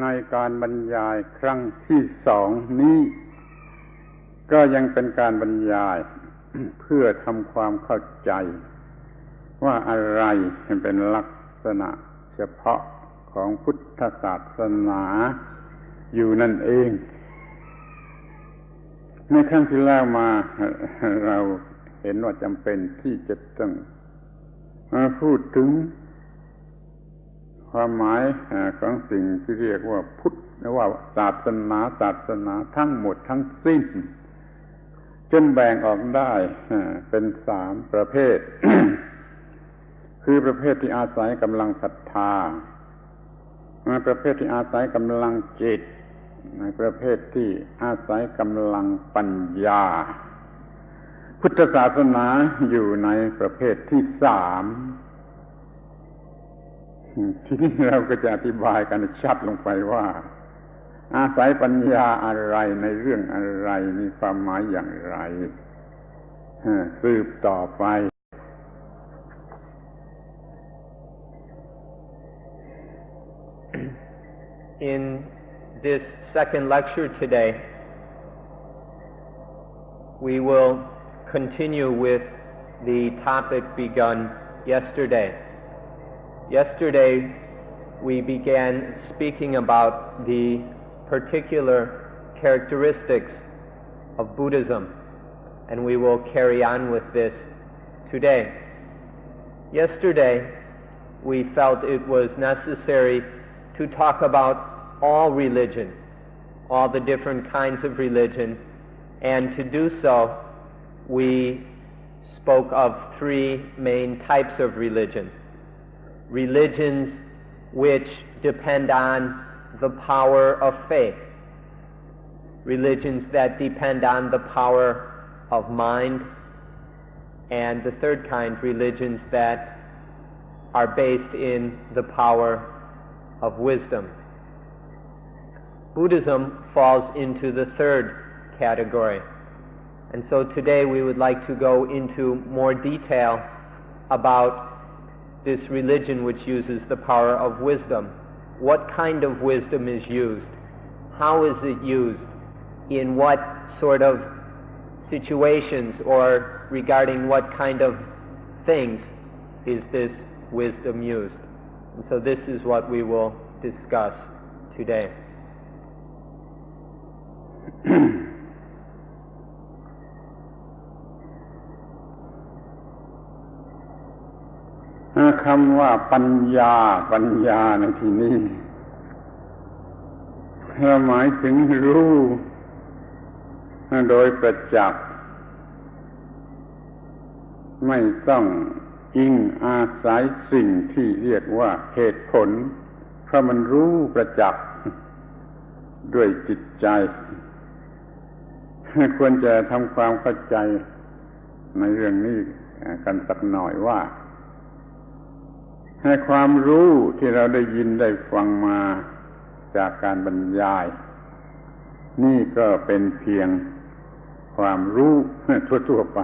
ในการบรรยายครั้งที่สองนี้ก็ยังเป็นการบรรยาย เพื่อทำความเข้าใจว่าอะไรเป็นลักษณะเฉพาะของพุทธศาสนาอยู่นั่นเองในครั้งที่แล้วมาเราเห็นว่าจำเป็นที่จะต้องมาพูดถึงความหมายของสิ่งที่เรียกว่าพุทธหรือว่าศาสนาทั้งหมดทั้งสิ้นจนแบ่งออกได้เป็นสามประเภท คือประเภทที่อาศัยกำลังศรัทธาประเภทที่อาศัยกำลังจิตประเภทที่อาศัยกำลังปัญญาพุทธศาสนาอยู่ในประเภทที่สามทีนี้เราก็จะอธิบายกันชัดลงไปว่าอาศัยปัญญาอะไรในเรื่องอะไรมีความหมายอย่างไรสืบต่อไป In this second lecture today, we will continue with the topic begun yesterday. Yesterday, we began speaking about the particular characteristics of Buddhism, and we will carry on with this today. Yesterday, we felt it was necessary to talk about all religion, all the different kinds of religion, and to do so, we spoke of three main types of religion. Religions which depend on the power of faith, religions that depend on the power of mind, and the third kind, religions that are based in the power of wisdom. Buddhism falls into the third category. And so today we would like to go into more detail about this religion which uses the power of wisdom. What kind of wisdom is used? How is it used? In what sort of situations or regarding what kind of things is this wisdom used? And so this is what we will discuss today. คำว่าปัญญาในที่นี้หมายถึงรู้โดยประจักษ์ไม่ต้องอิงอาศัยสิ่งที่เรียกว่าเหตุผลเพราะมันรู้ประจักษ์ด้วยจิตใจควรจะทำความเข้าใจในเรื่องนี้กันสักหน่อยว่าให้ความรู้ที่เราได้ยินได้ฟังมาจากการบรรยายนี่ก็เป็นเพียงความรู้ทั่วๆไป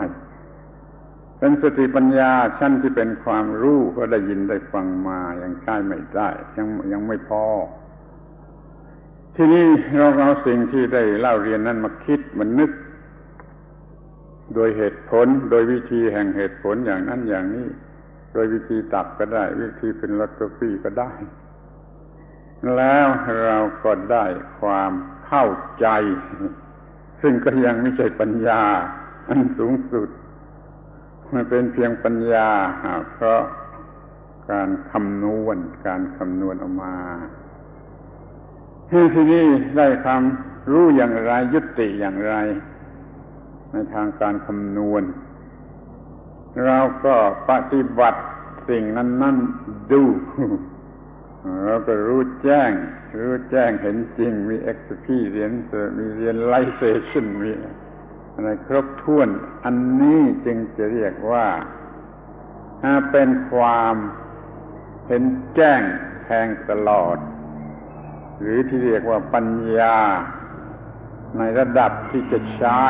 เป็นสติปัญญาชั้นที่เป็นความรู้ก็ได้ยินได้ฟังมายังใช้ไม่ได้ยังไม่พอทีนี้เราเอาสิ่งที่ได้เล่าเรียนนั้นมาคิดมันนึกโดยเหตุผลโดยวิธีแห่งเหตุผลอย่างนั้นอย่างนี้โดยวิธีตักก็ได้วิธีฟิโลโซฟีก็ได้แล้วเราก็ได้ความเข้าใจซึ่งก็ยังไม่ใช่ปัญญาอันสูงสุดมันเป็นเพียงปัญญาเพราะการคำนวณออกมาทีนี้ได้ความรู้อย่างไรยุติอย่างไรในทางการคำนวณเราก็ปฏิบัติสิ่งนั้นดูเราก็รู้แจ้งเห็นจริงมี experience มี realization มีอะไรครบถ้วนอันนี้จึงจะเรียกว่าเป็นความเห็นแจ้งแทงตลอดหรือที่เรียกว่าปัญญาในระดับที่จะใช้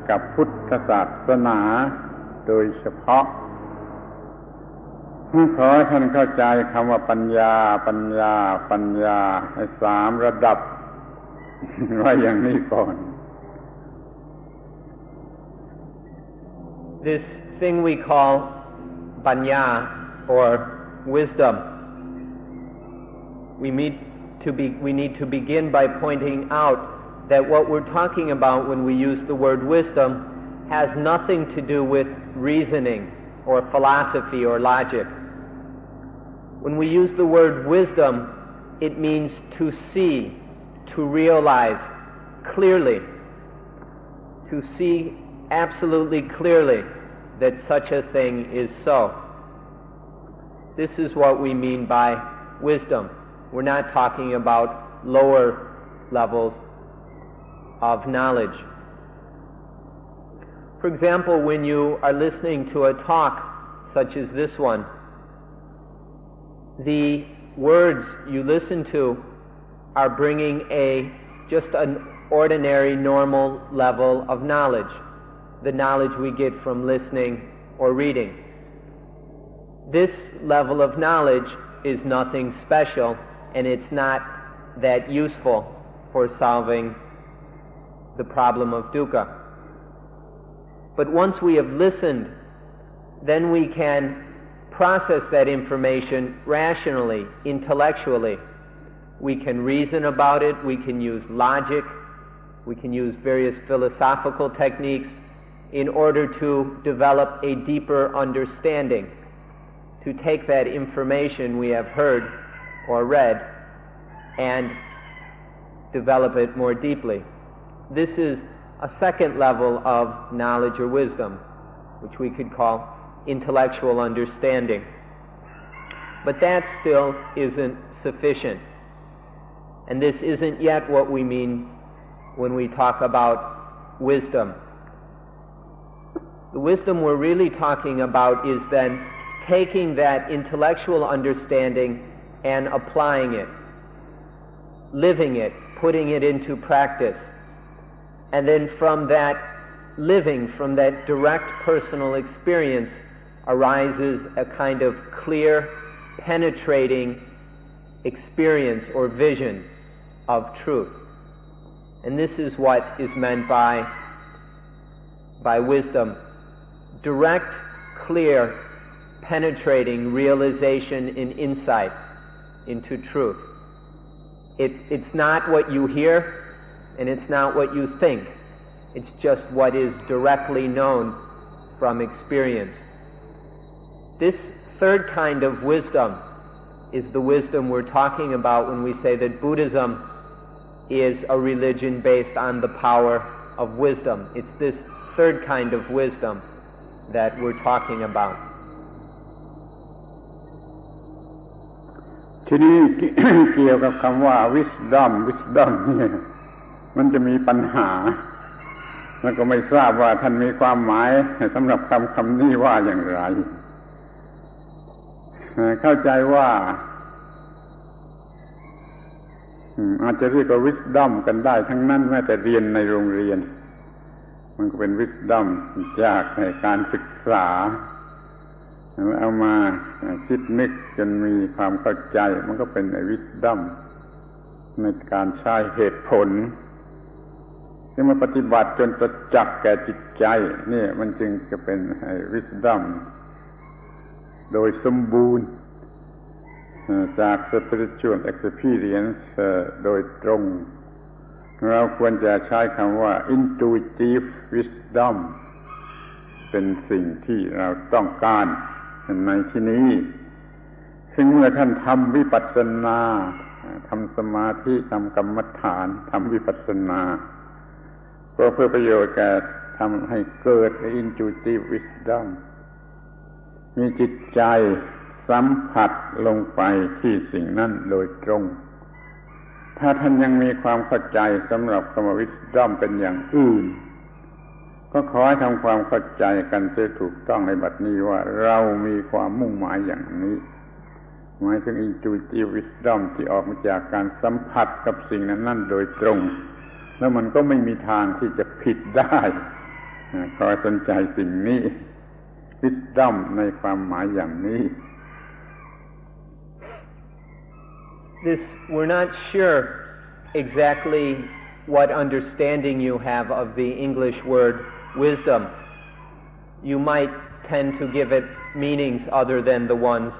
กับพุทธศาสนาโดยเฉพาะ ขอให้ท่านเข้าใจคำว่าปัญญาให้3 ระดับ ไว้อย่างนี้ก่อน This thing we call panya or wisdom, we need to begin by pointing out that what we're talking about when we use the word wisdom has nothing to do with reasoning or philosophy or logic. When we use the word wisdom, it means to see, to realize clearly, to see absolutely clearly that such a thing is so. This is what we mean by wisdom. We're not talking about lower levels of knowledge. For example, when you are listening to a talk such as this one, the words you listen to are bringing just an ordinary, normal level of knowledge, the knowledge we get from listening or reading. This level of knowledge is nothing special, and it's not that useful for solving the problem of dukkha. But once we have listened, then we can process that information rationally, intellectually. We can reason about it, we can use logic, we can use various philosophical techniques in order to develop a deeper understanding, to take that information we have heard or read and develop it more deeply. This is a second level of knowledge or wisdom, which we could call intellectual understanding. But that still isn't sufficient. And this isn't yet what we mean when we talk about wisdom. The wisdom we're really talking about is then taking that intellectual understanding and applying it, living it, putting it into practice. And then from that living, from that direct personal experience, arises a kind of clear, penetrating experience or vision of truth. And this is what is meant by wisdom: direct, clear, penetrating realization and insight into truth. It's not what you hear, and it's not what you think. It's just what is directly known from experience. This third kind of wisdom is the wisdom we're talking about when we say that Buddhism is a religion based on the power of wisdom. It's this third kind of wisdom that we're talking about. ทีนี้ เกี่ยวกับคำว่า wisdom เนี่ยมันจะมีปัญหาแล้วก็ไม่ทราบว่าท่านมีความหมายสำหรับคำนี้ว่าอย่างไรเข้าใจว่าอาจจะเรียกว่า wisdom กันได้ทั้งนั้นแม้แต่เรียนในโรงเรียนมันก็เป็น wisdom จากในการศึกษาเอามาคิดนึกจนมีความเข้าใจมันก็เป็น wisdom ในการใช้เหตุผลที่มาปฏิบัติจนประจักษ์แก่จิตใจนี่มันจึงจะเป็น wisdom โดยสมบูรณ์จาก spiritual experience โดยตรงเราควรจะใช้คำว่า intuitive wisdom เป็นสิ่งที่เราต้องการในที่นี้ซึ่งเมื่อท่านทำวิปัสสนาทำสมาธิทำกรรมฐานทำวิปัสสนาก็เพื่อประโยชน์แก่ทำให้เกิด intuitive wisdom มีจิตใจสัมผัสลงไปที่สิ่งนั้นโดยตรงถ้าท่านยังมีความเข้าใจสำหรับคำว่า wisdom เป็นอย่างอื่นก็ขอให้ทำความเข้าใจกันเสียถูกต้องในบัดนี้ว่าเรามีความมุ่งหมายอย่างนี้หมายถึง intuitive wisdom ที่ออกมาจากการสัมผัสกับสิ่งนั้นโดยตรงแล้วมันก็ไม่มีทางที่จะผิดได้ขอสนใจสิ่งนี้ wisdom ในความหมายอย่างนี้ we're not sure exactly what understanding you have of the English word wisdom. You might tend to give it meanings other than the ones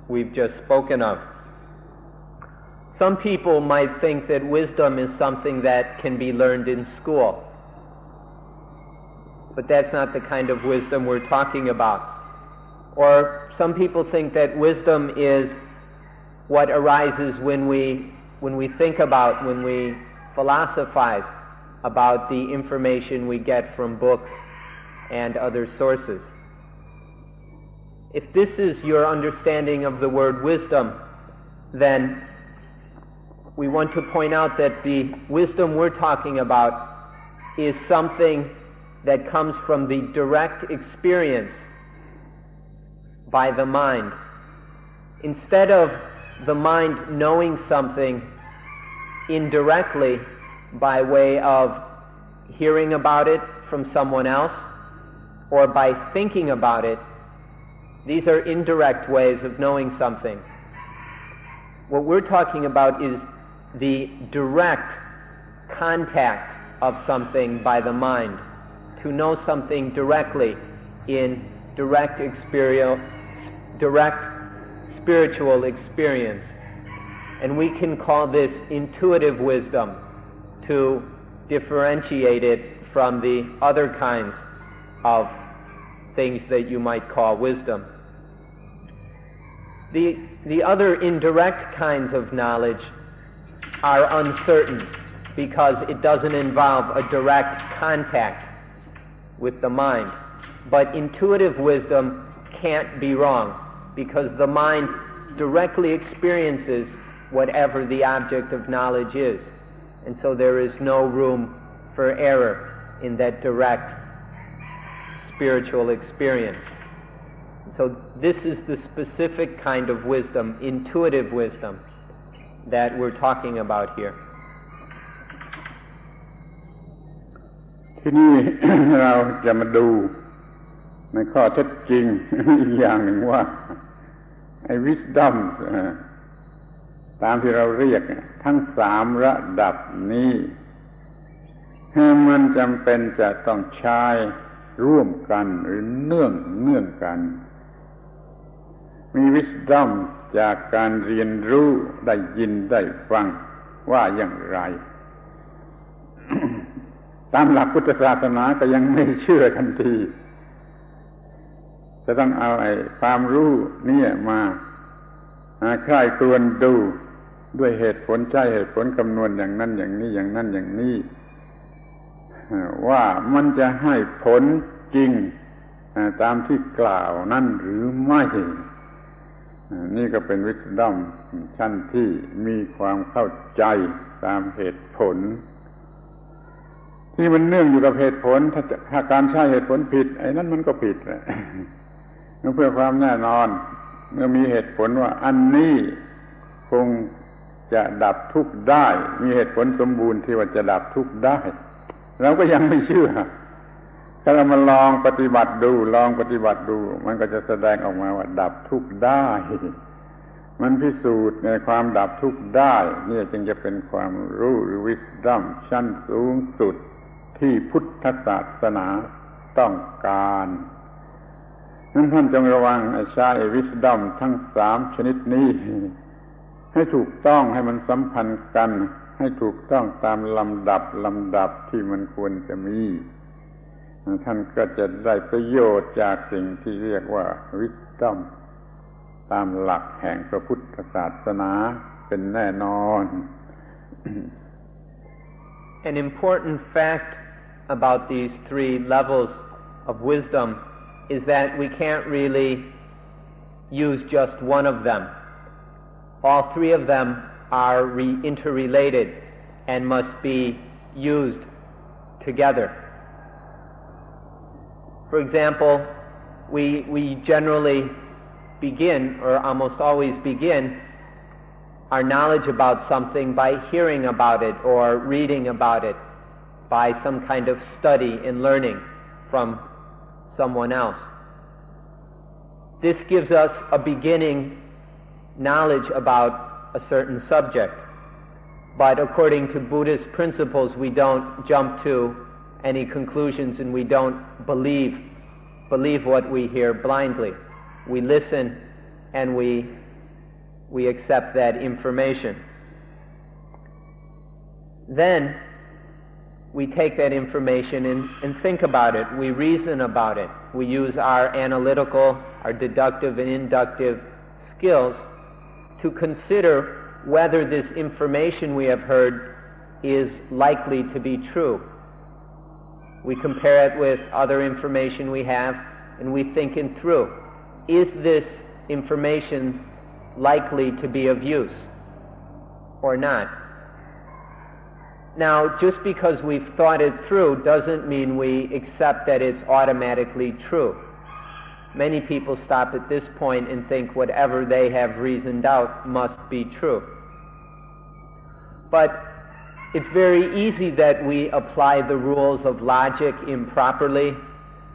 we've just spoken of. Some people might think that wisdom is something that can be learned in school. But that's not the kind of wisdom we're talking about. Or some people think that wisdom is what arises when we think about, when we philosophize about the information we get from books and other sources. If this is your understanding of the word wisdom, then we want to point out that the wisdom we're talking about is something that comes from the direct experience by the mind. Instead of the mind knowing something indirectly by way of hearing about it from someone else or by thinking about it, these are indirect ways of knowing something. What we're talking about is the direct contact of something by the mind, to know something directly in direct spiritual experience. And we can call this intuitive wisdom, to differentiate it from the other kinds of things that you might call wisdom. The other indirect kinds of knowledge are uncertain because it doesn't involve a direct contact with the mind. But intuitive wisdom can't be wrong because the mind directly experiences whatever the object of knowledge is. And so there is no room for error in that direct spiritual experience. So this is the specific kind of wisdom, intuitive wisdom, that we're talking about here. ทีนี้ เราจะมาดูในข้อเท็จจริง อีกอย่างหนึ่งว่าไอ้ wisdom ตามที่เราเรียกทั้งสามระดับนี้มันจำเป็นจะต้องใช้ร่วมกันหรือเนื่องกันมี wisdom จากการเรียนรู้ได้ยินได้ฟังว่าอย่างไร ตามหลักพุทธศาสนาก็ยังไม่เชื่อทันทีจะต้องเอาไอ้ความรู้นี่มาใคร่ครวญดูด้วยเหตุผลใช้เหตุผลคำนวณอย่างนั้นอย่างนี้อย่างนั้นอย่างนี้ว่ามันจะให้ผลจริงตามที่กล่าวนั่นหรือไม่นี่ก็เป็น wisdom ชั้นที่มีความเข้าใจตามเหตุผลที่มันเนื่องอยู่กับเหตุผลถ้าการใช้เหตุผลผิดไอ้นั้นมันก็ผิดแหละเพื่อความแน่นอนเมื่อมีเหตุผลว่าอันนี้คงจะดับทุกข์ได้มีเหตุผลสมบูรณ์ที่ว่าจะดับทุกข์ได้เราก็ยังไม่เชื่อถ้าเรามาลองปฏิบัติดูมันก็จะแสดงออกมาว่าดับทุกข์ได้มันพิสูจน์ในความดับทุกข์ได้นี่จึงจะเป็นความรู้หรือ wisdom ชั้นสูงสุดที่พุทธศาสนาต้องการนั้นท่านจงระวังใช้ wisdom ทั้งสามชนิดนี้ให้ถูกต้องให้มันสัมพันธ์กันให้ถูกต้องตามลำดับที่มันควรจะมีท่านก็จะได้ประโยชน์จากสิ่งที่เรียกว่า wisdom ตามหลักแห่งพระพุทธศาสนาเป็นแน่นอน An important fact about these three levels of wisdom is that we can't really use just one of them. All three of them are interrelated and must be used together. For example, we generally begin, or almost always begin, our knowledge about something by hearing about it or reading about it, by some kind of study and learning from someone else. This gives us a beginning knowledge about a certain subject. But according to Buddhist principles, we don't jump to any conclusions, and we don't believe what we hear blindly. We listen and we accept that information. Then we take that information and think about it. We reason about it. We use our analytical, our deductive and inductive skills to consider whether this information we have heard is likely to be true. We compare it with other information we have, and we think it through. Is this information likely to be of use or not? Now, just because we've thought it through doesn't mean we accept that it's automatically true. Many people stop at this point and think whatever they have reasoned out must be true. But it's very easy that we apply the rules of logic improperly,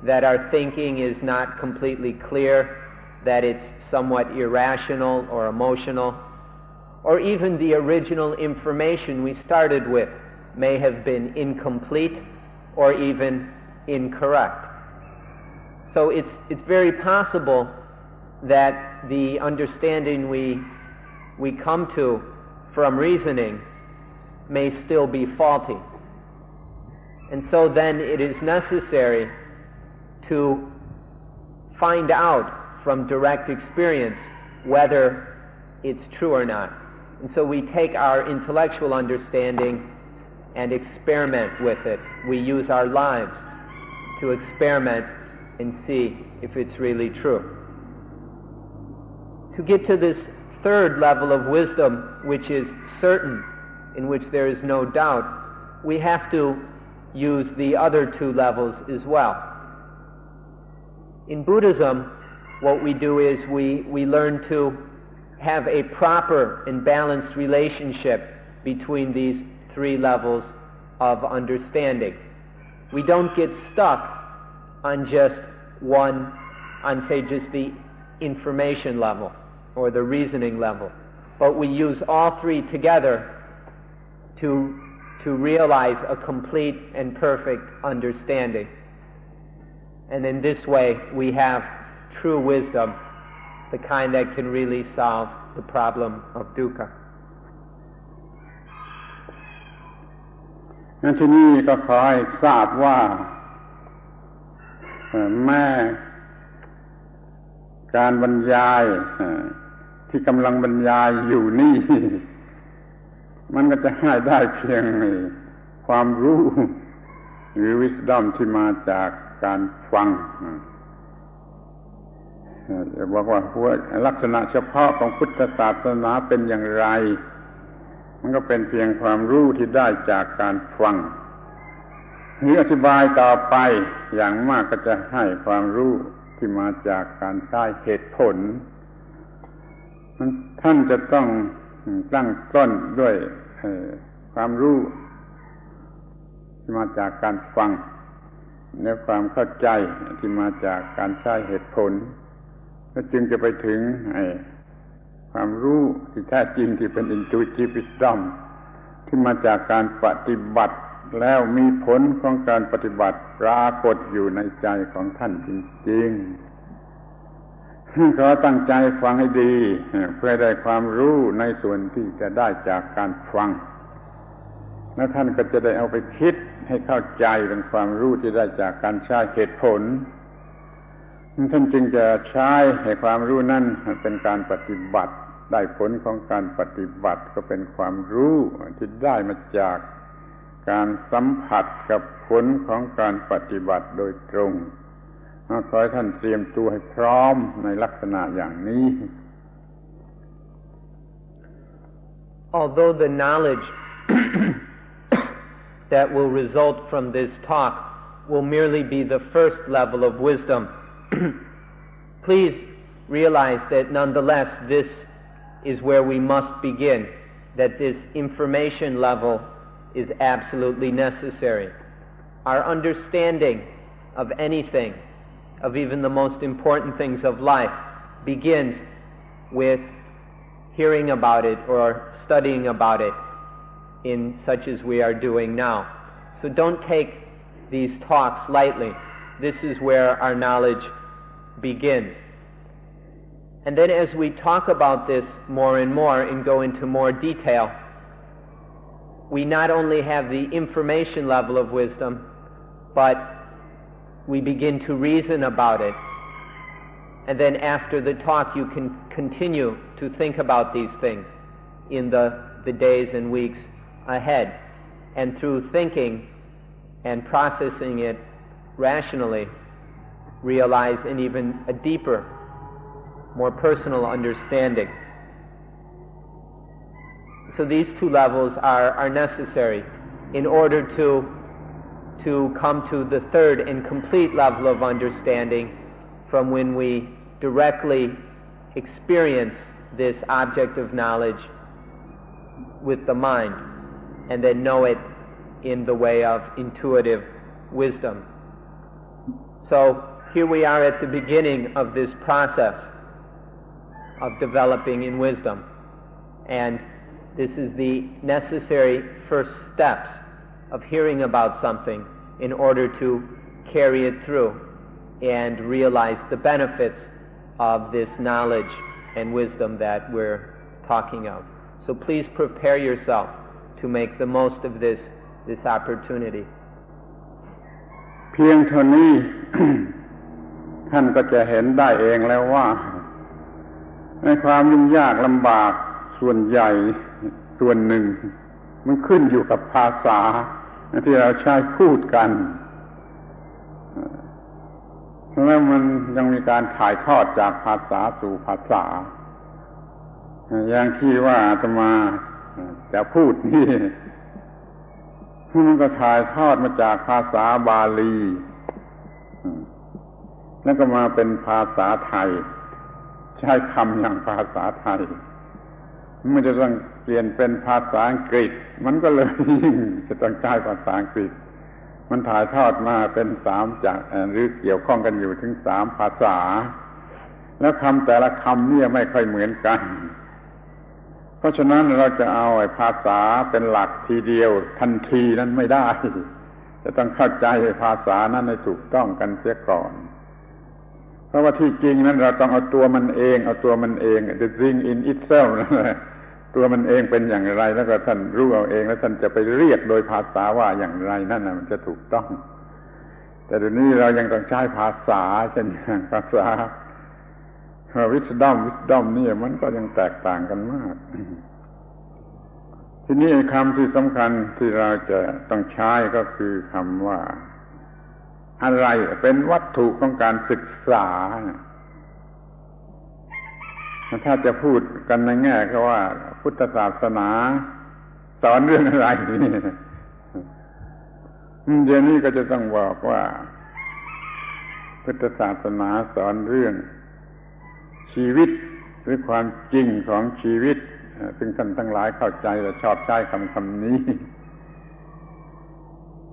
that our thinking is not completely clear, that it's somewhat irrational or emotional, or even the original information we started with may have been incomplete or even incorrect. So it's very possible that the understanding we come to from reasoning may still be faulty. And so then it is necessary to find out from direct experience whether it's true or not. And so we take our intellectual understanding and experiment with it. We use our lives to experiment and see if it's really true. To get to this third level of wisdom, which is certain, in which there is no doubt, we have to use the other two levels as well. In Buddhism, what we do is we learn to have a proper and balanced relationship between these three levels of understanding. We don't get stuck on just one, on say just the information level or the reasoning level, but we use all three together to realize a complete and perfect understanding. And in this way we have true wisdom, the kind that can really solve the problem of dukkha. งั้นที่นี่ก็ขอให้ทราบว่าแม้การบรรยายที่กำลังบรรยายอยู่นี่มันก็จะให้ได้เพียงความรู้หรือ wisdom ที่มาจากการฟังจะบอกว่าลักษณะเฉพาะของพุทธศาสนาเป็นอย่างไรมันก็เป็นเพียงความรู้ที่ได้จากการฟังหรืออธิบายต่อไปอย่างมากก็จะให้ความรู้ที่มาจากการใช้เหตุผลท่านจะต้องตั้งต้นด้วยความรู้ที่มาจากการฟังและความเข้าใจที่มาจากการใช้เหตุผลแล้วจึงจะไปถึงความรู้ที่แท้จริงที่เป็น intuitive wisdom ที่มาจากการปฏิบัติแล้วมีผลของการปฏิบัติปรากฏอยู่ในใจของท่านจริงๆขอตั้งใจฟังให้ดีเพื่อได้ความรู้ในส่วนที่จะได้จากการฟังแล้วท่านก็จะได้เอาไปคิดให้เข้าใจเป็นความรู้ที่ได้จากการใช้เหตุผลท่านจึงจะใช้ให้ความรู้นั้นเป็นการปฏิบัติได้ผลของการปฏิบัติก็เป็นความรู้ที่ได้มาจากการสัมผัสกับผลของการปฏิบัติโดยตรงขอให้ท่านเตรียมตัวให้พร้อมในลักษณะอย่างนี้ Although the knowledge that will result from this talk will merely be the first level of wisdom, please realize that nonetheless this is where we must begin, that this information level is absolutely necessary. Our understanding of anything, of even the most important things of life, begins with hearing about it or studying about it in such as we are doing now. So don't take these talks lightly. This is where our knowledge begins. And then as we talk about this more and more and go into more detail, we not only have the information level of wisdom, but we begin to reason about it. And then after the talk, you can continue to think about these things in the days and weeks ahead. And through thinking and processing it rationally, realize an even a deeper, more personal understanding. So these two levels are necessary in order to come to the third and complete level of understanding, from when we directly experience this object of knowledge with the mind and then know it in the way of intuitive wisdom. So here we are at the beginning of this process of developing in wisdom, and this is the necessary first steps of hearing about something in order to carry it through and realize the benefits of this knowledge and wisdom that we're talking of. So please prepare yourself to make the most of this opportunity. เพียงเท่านี้ ท่านก็จะเห็นได้เองแล้วว่าในความยุ่งยากลำบากส่วนใหญ่ส่วนหนึ่งมันขึ้นอยู่กับภาษาที่เราใช้พูดกันแล้วมันยังมีการถ่ายทอดจากภาษาสู่ภาษาอย่างที่ว่าอาตมาจะพูดนี่มันก็ถ่ายทอดมาจากภาษาบาลีแล้วก็มาเป็นภาษาไทยใช้คำอย่างภาษาไทยไม่จะต้องเปลี่ยนเป็นภาษาอังกฤษมันก็เลยยิ่งจะต้องใช้ภาษาอังกฤษมันถ่ายทอดมาเป็น3จากหรือเกี่ยวข้องกันอยู่ถึง3ภาษาแล้วคำแต่ละคำเนี่ยไม่ค่อยเหมือนกันเพราะฉะนั้นเราจะเอาภาษาเป็นหลักทีเดียวทันทีนั้นไม่ได้จะต้องเข้าใจภาษานั้นให้ถูกต้องกันเสียก่อนเพราะว่าที่จริงนั้นเราต้องเอาตัวมันเอง the thing in itself ตัวมันเองเป็นอย่างไรแล้วก็ท่านรู้เอาเองแล้วท่านจะไปเรียกโดยภาษาว่าอย่างไรนั่นน่ะมันจะถูกต้องแต่เดี๋ยวนี้เรายังต้องใช้ภาษาเช่นอย่างภาษาwisdom นี่มันก็ยังแตกต่างกันมากทีนี้คำที่สำคัญที่เราจะต้องใช้ก็คือคำว่าอะไรเป็นวัตถุของการศึกษาถ้าจะพูดกันในแง่ก็ว่าพุทธศาสนาสอนเรื่องอะไรเดี๋ยวนี้ก็จะต้องบอกว่าพุทธศาสนาสอนเรื่องชีวิตหรือความจริงของชีวิตซึ่งท่านทั้งหลายเข้าใจและชอบใช้คำนี้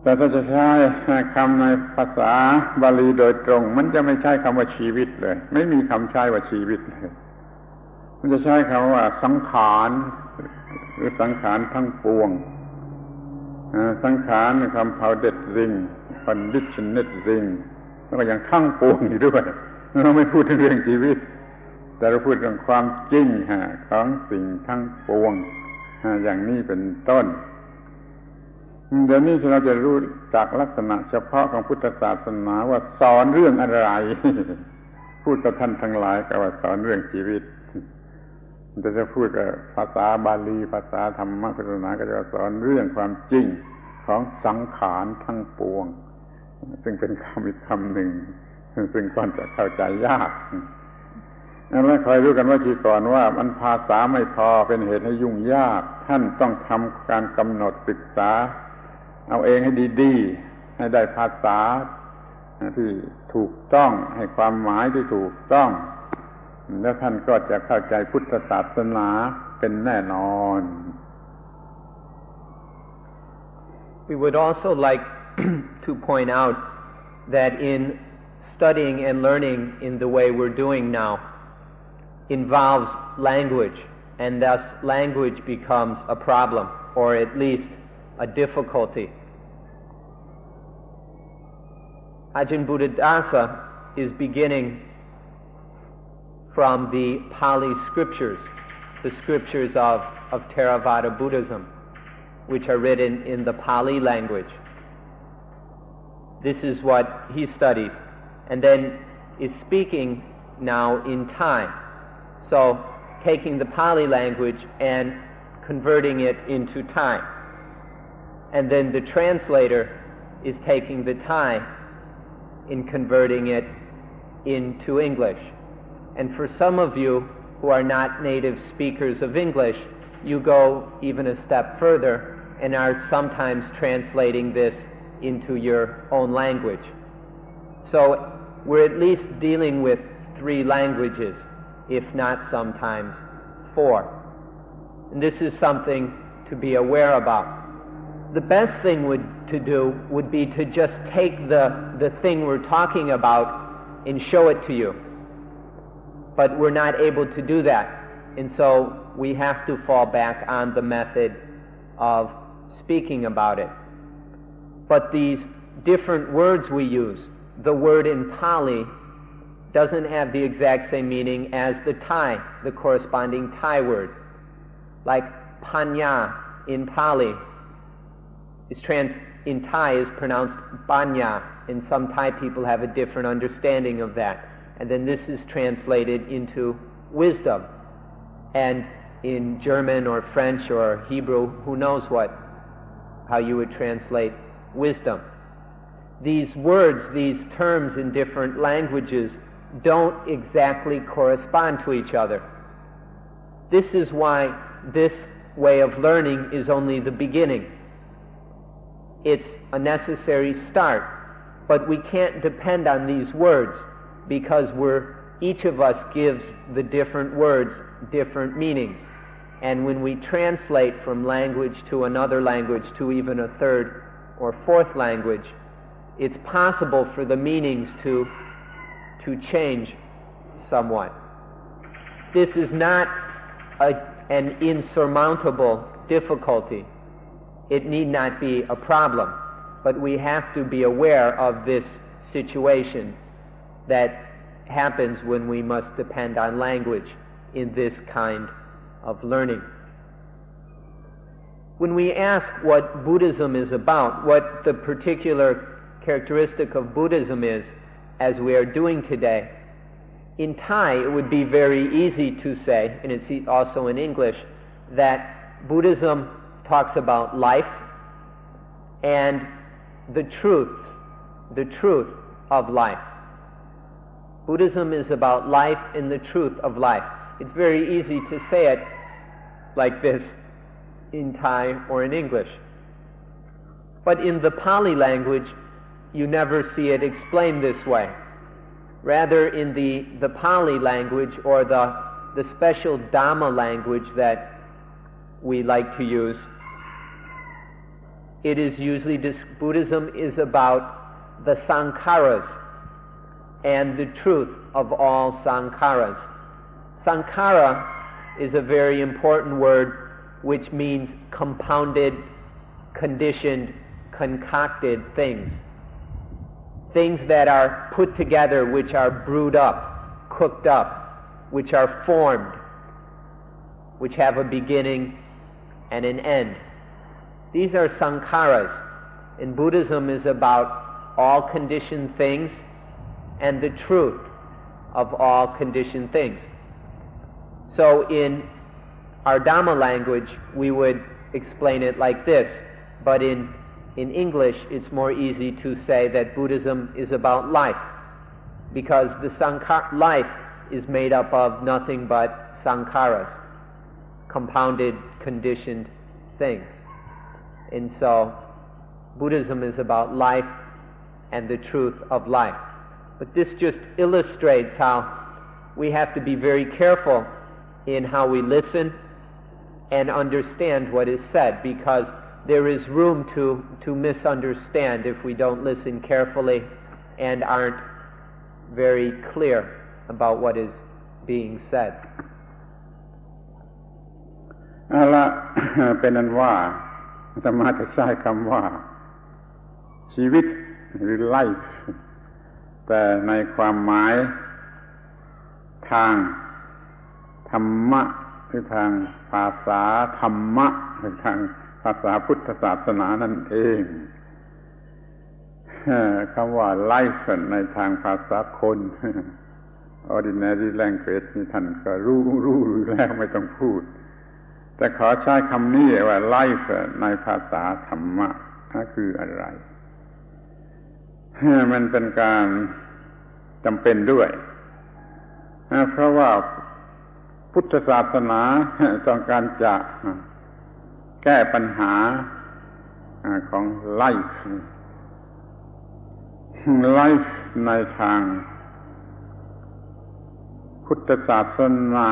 แต่ถ้าจะใช้คำในภาษาบาลีโดยตรงมันจะไม่ใช้คำว่าชีวิตเลยไม่มีคำใช้ว่าชีวิตเลยมันจะใช้คำว่าสังขารหรือสังขารทั้งปวงสังขารคำ powdered ring conditioned ring แล้วก็อย่างทั้งปวงอยู่ด้วยเราไม่พูดถึงเรื่องชีวิตแต่เราพูดเรื่องความจริงของสิ่งทั้งปวงอย่างนี้เป็นต้นเดี๋ยวนี้เราจะรู้จากลักษณะเฉพาะของพุทธศาสนาว่าสอนเรื่องอะไรพูดกับท่านทั้งหลายก็ว่าสอนเรื่องชีวิตแต่จะพูดกับภาษาบาลีภาษาธรรมะพุทธศาสนาก็จะสอนเรื่องความจริงของสังขารทั้งปวงซึ่งเป็นคำอีกคำหนึ่งซึ่งก่อนจะเข้าใจยากแล้วคอยรู้กันว่าทีก่อนว่ามันภาษาไม่พอเป็นเหตุให้ยุ่งยากท่านต้องทำการกำหนดศึกษาเอาเองให้ดีๆให้ได้ภาษาที่ถูกต้องให้ความหมายที่ถูกต้องแล้วท่านก็จะเข้าใจพุทธศาสนาเป็นแน่นอน We would also like to point out that in studying and learning in the way we're doing now involves language and thus language becomes a problem, or at least a difficulty. Ajahn Buddhadasa is beginning from the Pali scriptures, the scriptures of Theravada Buddhism, which are written in the Pali language. This is what he studies, and then is speaking now in Thai. So, taking the Pali language and converting it into Thai. And then the translator is taking the Thai and converting it into English. And for some of you who are not native speakers of English, you go even a step further and are sometimes translating this into your own language. So we're at least dealing with 3 languages, if not sometimes 4. And this is something to be aware about. The best thing to do would be to just take the thing we're talking about and show it to you. But we're not able to do that, and so we have to fall back on the method of speaking about it. But these different words we use, the word in Pali doesn't have the exact same meaning as the Thai, the corresponding Thai word. Like panya in Pali in Thai is pronounced banya, and some Thai people have a different understanding of that. And then this is translated into wisdom. And in German or French or Hebrew, who knows how you would translate wisdom. These words, these terms in different languages don't exactly correspond to each other. This is why this way of learning is only the beginning. It's a necessary start, but we can't depend on these words because each of us gives the different words different meanings. And when we translate from language to another language, to even a third or fourth language, it's possible for the meanings to change somewhat. This is not an insurmountable difficulty. It need not be a problem, but we have to be aware of this situation that happens when we must depend on language in this kind of learning. When we ask what Buddhism is about, what the particular characteristic of Buddhism is, as we are doing today, in Thai it would be very easy to say, and it's also in English, that Buddhism talks about life and the truth of life. Buddhism is about life and the truth of life. It's very easy to say it like this in Thai or in English. But in the Pali language, you never see it explained this way. Rather, in the Pali language, or the special Dhamma language that we like to use, it is usually Buddhism is about the sankharas and the truth of all sankharas. Sankhara is a very important word which means compounded, conditioned, concocted things. Things that are put together, which are brewed up, cooked up, which are formed, which have a beginning and an end. These are sankharas, and Buddhism is about all conditioned things and the truth of all conditioned things. So in our Dhamma language, we would explain it like this, but in English, it's more easy to say that Buddhism is about life, because life is made up of nothing but sankharas, compounded, conditioned things. And so, Buddhism is about life and the truth of life. But this just illustrates how we have to be very careful in how we listen and understand what is said, because there is room to misunderstand if we don't listen carefully and aren't very clear about what is being said. เอาละ เป็นอันว่าอาตมาจะใช้คำว่าชีวิตหรือ life แต่ในความหมายทางธรรมะหรือทางภาษาธรรมะหรือทางภาษาพุทธศาสนานั่นเองคำว่า life ในทางภาษาคน ordinary language นี่ท่านก็รู้อยู่แล้วไม่ต้องพูดแต่ขอใช้คำนี้ว่า life ในภาษาธรรมะนั่นคืออะไรมันเป็นการจำเป็นด้วยเพราะว่าพุทธศาสนาต้องการจะแก้ปัญหาของ life ในทางพุทธศาสนา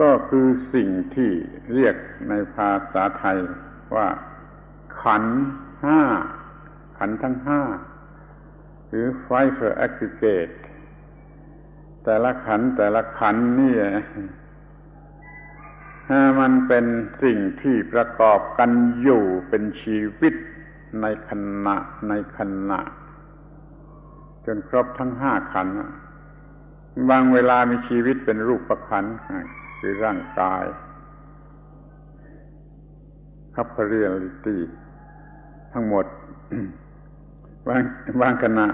ก็คือสิ่งที่เรียกในภาษาไทยว่าขันธ์ห้าขันธ์ทั้งห้าหรือ five aggregate แต่ละขันธ์นี่มันเป็นสิ่งที่ประกอบกันอยู่เป็นชีวิตในขณะจนครบทั้งห้าขันธ์บางเวลามีชีวิตเป็นรูปขันธ์คือร่างกาย corporeality ทั้งหมด บางขณะ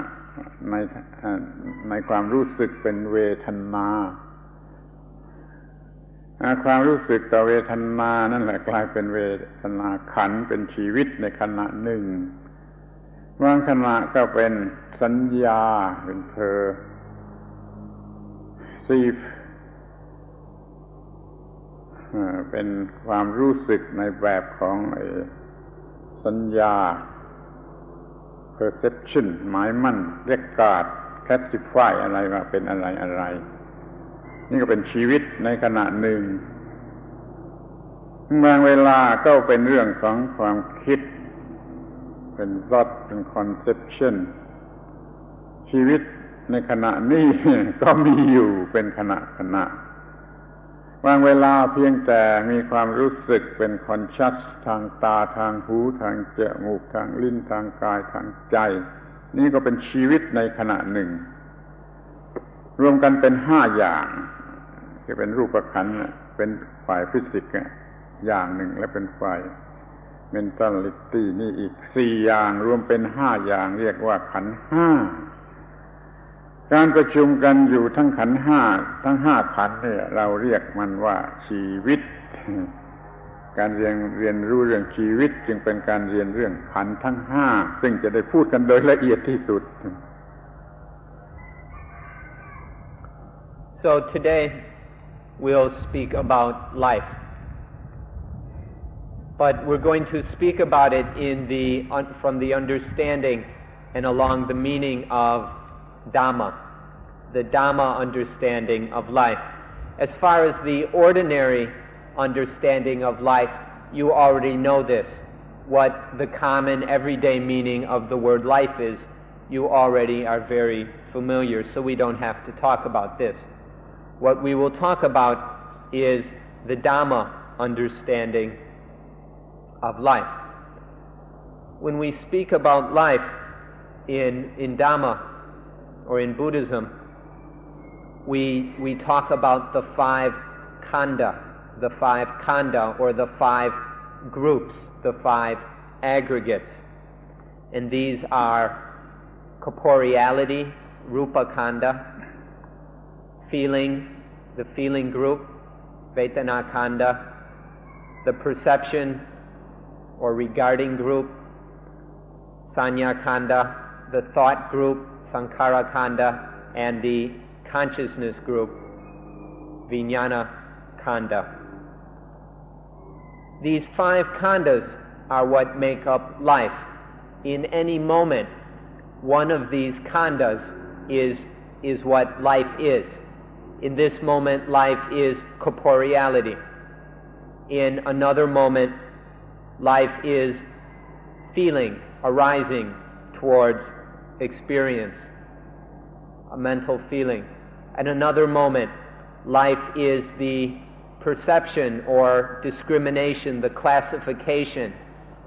ในความรู้สึกเป็นเวทนาความรู้สึกต่อเวทนานั่นแหละกลายเป็นเวทนาขันธ์เป็นชีวิตในขณะหนึ่งบางขณะก็เป็นสัญญาเป็นperceive เป็นความรู้สึกในแบบของสัญญา perception หมายมั่นเรียกการ์ด classify อะไรว่าเป็นอะไรนี่ก็เป็นชีวิตในขณะหนึ่งบางเวลาก็เป็นเรื่องของความคิดเป็น thought เป็น conception ชีวิตในขณะนี้ก็มีอยู่เป็นขณะบางเวลาเพียงแต่มีความรู้สึกเป็น conscious ทางตาทางหูทางจมูกทางลิ้นทางกายทางใจนี่ก็เป็นชีวิตในขณะหนึ่งรวมกันเป็นห้าอย่างที่เป็นรูปขันธ์เป็นฝ่ายฟิสิกส์อย่างหนึ่งและเป็นฝ่าย mentality นี่อีกสี่อย่างรวมเป็นห้าอย่างเรียกว่าขันธ์ห้าการประชุมกันอยู่ทั้งขันธ์ห้าทั้งห้าขันธ์เนี่ยเราเรียกมันว่าชีวิตการเรียนรู้เรื่องชีวิตจึงเป็นการเรียนเรื่องขันธ์ทั้งห้าซึ่งจะได้พูดกันโดยละเอียดที่สุด So today we'll speak about life, but we're going to speak about it from the understanding and along the meaning of Dhamma, the Dhamma understanding of life. As far as the ordinary understanding of life, you already know this. What the common everyday meaning of the word life is, you already are very familiar, so we don't have to talk about this. What we will talk about is the Dhamma understanding of life. When we speak about life in Dhamma, or in Buddhism, we talk about the five khandha or the five groups, the five aggregates. And these are corporeality, rupa khandha, feeling, the feeling group, vedana khandha, the perception or regarding group, sanya khandha, the thought group, sankhara khandha, and the consciousness group, vijnana khandha. These five khandhas are what make up life. In any moment, one of these khandhas is what life is. In this moment, life is corporeality. In another moment, life is feeling arising towards experience, a mental feeling. At another moment, life is the perception or discrimination, the classification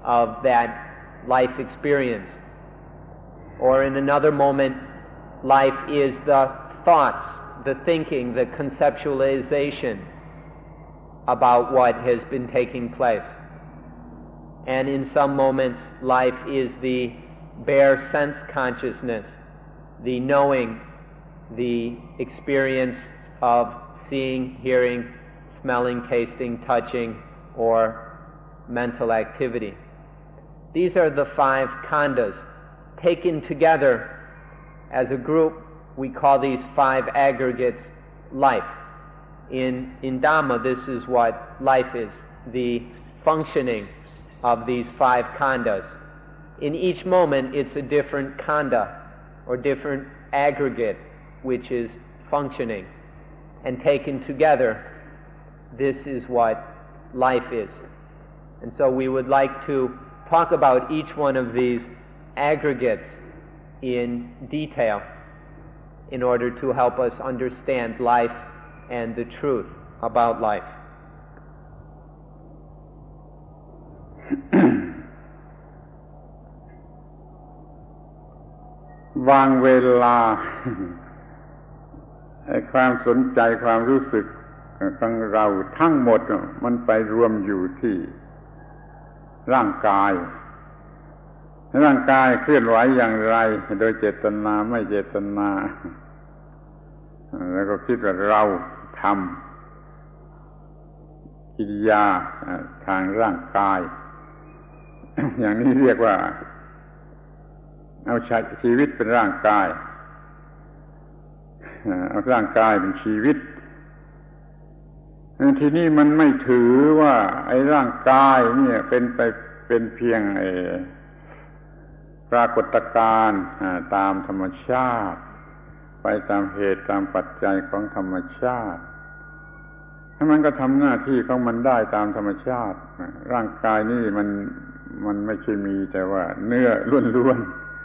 of that life experience. Or in another moment, life is the thoughts, the thinking, the conceptualization about what has been taking place. And in some moments, life is the bare sense consciousness, the knowing, the experience of seeing, hearing, smelling, tasting, touching, or mental activity. These are the 5 khandhas. Taken together as a group, we call these 5 aggregates life. In Dhamma, this is what life is, the functioning of these 5 khandhas. In each moment, it's a different khandha or different aggregate which is functioning. And taken together, this is what life is. And so we would like to talk about each one of these aggregates in detail in order to help us understand life and the truth about life. บางเวลา ความสนใจความรู้สึกของเราทั้งหมดมันไปรวมอยู่ที่ร่างกายเคลื่อนไหวอย่างไรโดยเจตนาไม่เจตนาแล้วก็คิดว่าเราทำกิริยาทางร่างกาย อย่างนี้เรียกว่าเอาชีวิตเป็นร่างกายเอาร่างกายเป็นชีวิตทีนี้มันไม่ถือว่าไอ้ร่างกายเนี่ยเป็นเพียงปรากฏการณ์ตามธรรมชาติไปตามเหตุตามปัจจัยของธรรมชาติถ้ามันก็ทำหน้าที่ของมันได้ตามธรรมชาติร่างกายนี่มันไม่ใช่มีแต่ว่าเนื้อล้วน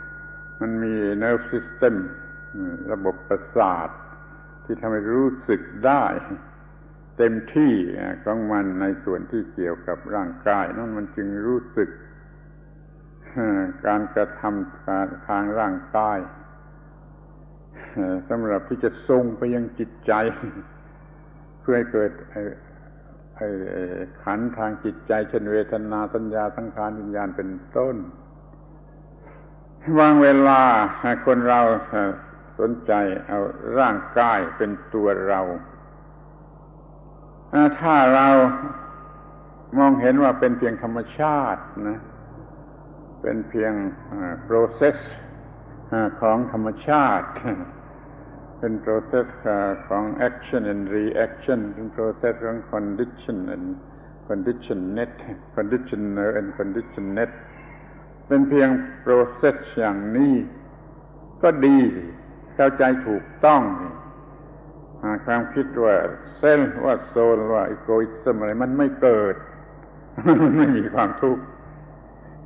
ๆมันมี nerve system ระบบประสาทที่ทำให้รู้สึกได้เต็มที่ของมันในส่วนที่เกี่ยวกับร่างกายนั่นมันจึงรู้สึกการกระทำทางร่างกายสำหรับที่จะส่งไปยังจิตใจเพื่อให้เกิดขันธ์ทางจิตใจเช่นเวทนาสัญญาสังขารวิญญาณเป็นต้นบางเวลาคนเราสนใจเอาร่างกายเป็นตัวเราถ้าเรามองเห็นว่าเป็นเพียงธรรมชาตินะเป็นเพียงprocess ของธรรมชาติเป็น process ของ action and reaction เป็น process ของ condition and conditioner and conditioned เป็นเพียง process อย่างนี้ก็ดีเข้าใจถูกต้องความคิดว่าเซลล์ว่าโซลว่าอีโกอิซึมอะไรมันไม่เกิด มันไม่มีความทุกข์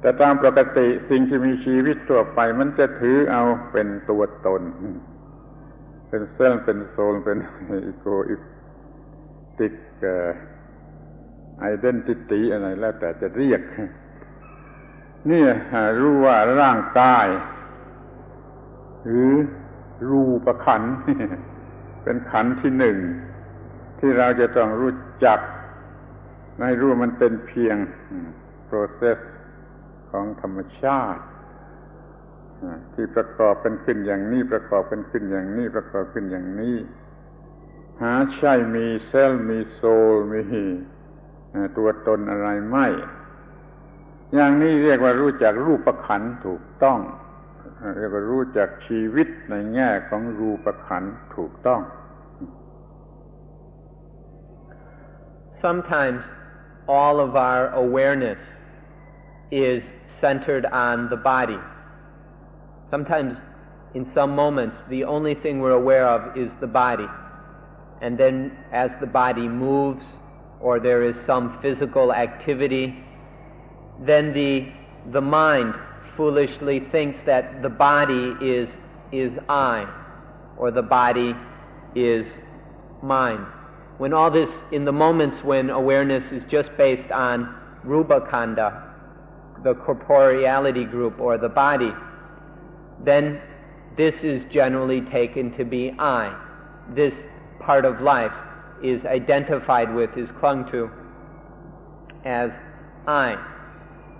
แต่ตามปกติสิ่งที่มีชีวิตทั่วไปมันจะถือเอาเป็นตัวตนเป็นเซลล์เป็นโซลเป็นอีโกอิติกไอเดนติตี้อะไรแล้วแต่จะเรียกนี่รู้ว่าร่างกายหรือรูปขันธ์เป็นขันธ์ที่หนึ่งที่เราจะต้องรู้จักให้รู้มันเป็นเพียง process ของธรรมชาติที่ประกอบกันขึ้นอย่างนี้ประกอบกันขึ้นอย่างนี้ประกอบขึ้นอย่างนี้หาใช่มีเซลล์มีโซลมีตัวตนอะไรไม่อย่างนี้เรียกว่ารู้จักรูปขันธ์ถูกต้องเรียกว่ารู้จักชีวิตในแง่ของรูปขันธ์ถูกต้อง Sometimes all of our awareness is centered on the body. Sometimes in some moments the only thing we're aware of is the body. And then as the body moves or there is some physical activity, then the mind foolishly thinks that the body is I or the body is mine. when all this, in the moments when awareness is just based on rupa khanda, the corporeality group or the body, then this is generally taken to be I. This part of life is identified with, is clung to as I.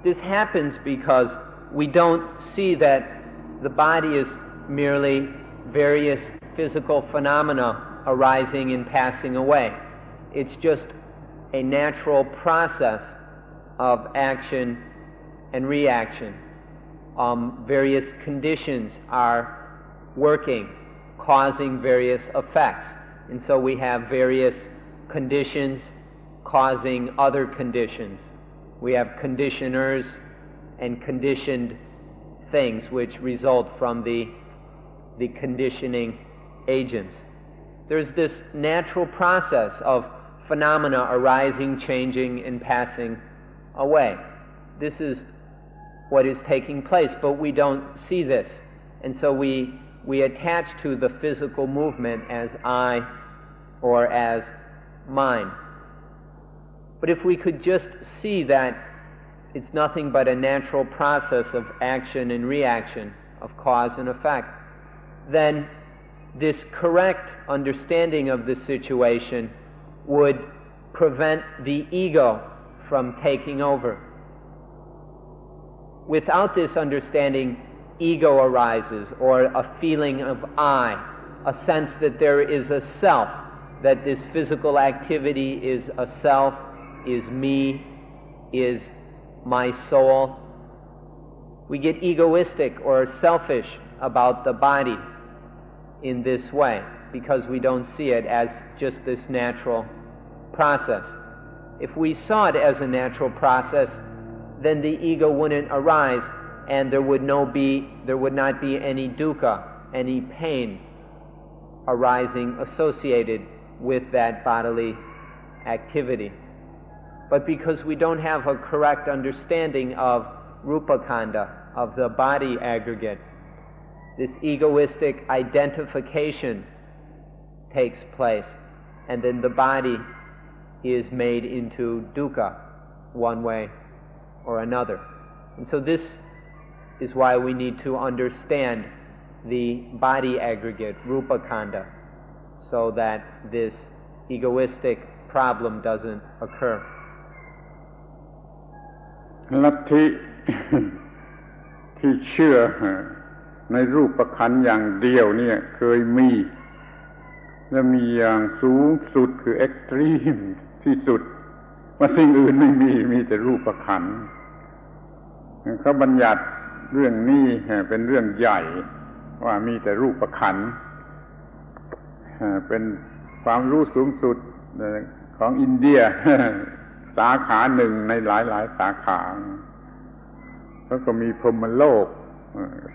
This happens because we don't see that the body is merely various physical phenomena arising and passing away. It's just a natural process of action and reaction. Various conditions are working, causing various effects. And so we have various conditions causing other conditions. We have conditioners and conditioned things which result from the conditioning agents. There's this natural process of phenomena arising, changing, and passing away. This is what is taking place, but we don't see this. And so we attach to the physical movement as I or as mine. But if we could just see that it's nothing but a natural process of action and reaction, of cause and effect, then this correct understanding of the situation would prevent the ego from taking over. Without this understanding, ego arises, or a feeling of I, a sense that there is a self, that this physical activity is a self, is me, is my soul. We get egoistic or selfish about the body in this way because we don't see it as just this natural process. If we saw it as a natural process, then the ego wouldn't arise, and there would not be any dukkha, any pain arising associated with that bodily activity. But because we don't have a correct understanding of rupa khanda, of the body aggregate, this egoistic identification takes place, and then the body is made into dukkha one way or another. And so this is why we need to understand the body aggregate, rupa khanda, so that this egoistic problem doesn't occur. ลัทธิที่เชื่อในรูปขันธ์อย่างเดียวเนี่ยเคยมีและมีอย่างสูงสุดคือเอ็กตรีมที่สุดว่าสิ่งอื่นไม่มีแต่รูปขันธ์เขาบัญญัติเรื่องนี้เป็นเรื่องใหญ่ว่ามีแต่รูปขันธ์เป็นความรู้สูงสุดของอินเดียสาขาหนึ่งในหลายสาขาแล้วก็มีพรหมโลก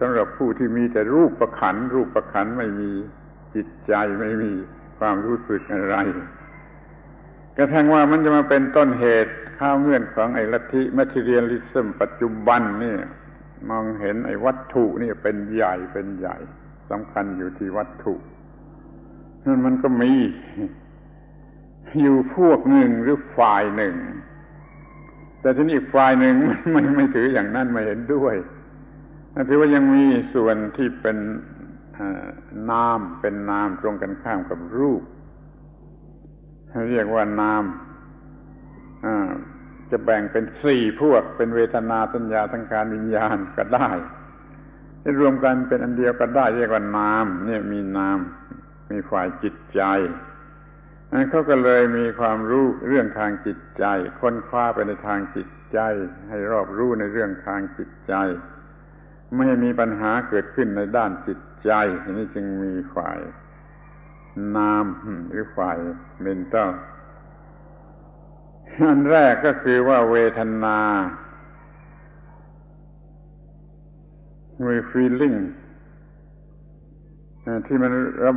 สำหรับผู้ที่มีแต่รูปขันธ์ไม่มีจิตใจไม่มีความรู้สึกอะไรกระทั่งว่ามันจะมาเป็นต้นเหตุข้าวเงื่อนของไอ้ลัทธิ materialism ปัจจุบันนี่มองเห็นไอ้วัตถุนี่เป็นใหญ่สำคัญอยู่ที่วัตถุนั่นมันก็มีอยู่พวกหนึ่งหรือฝ่ายหนึ่งแต่ทีนี้อีกฝ่ายหนึ่งไม่ถืออย่างนั้นไม่เห็นด้วยถือว่ายังมีส่วนที่เป็นนามตรงกันข้ามกับรูปเรียกว่านามจะแบ่งเป็น4พวกเป็นเวทนาสัญญาสังขารวิญญาณก็ได้รวมกันเป็นอันเดียวก็ได้เรียกว่านามเนี่ยมีนามมีฝ่ายจิตใจเขาก็เลยมีความรู้เรื่องทางจิตใจค้นคว้าไปในทางจิตใจให้รอบรู้ในเรื่องทางจิตใจไม่ให้มีปัญหาเกิดขึ้นในด้านจิตใจนี่จึงมีฝ่ายนามหรือฝ่ายเมนตัลอันแรกก็คือว่าเวทนามี feeling ที่มันระ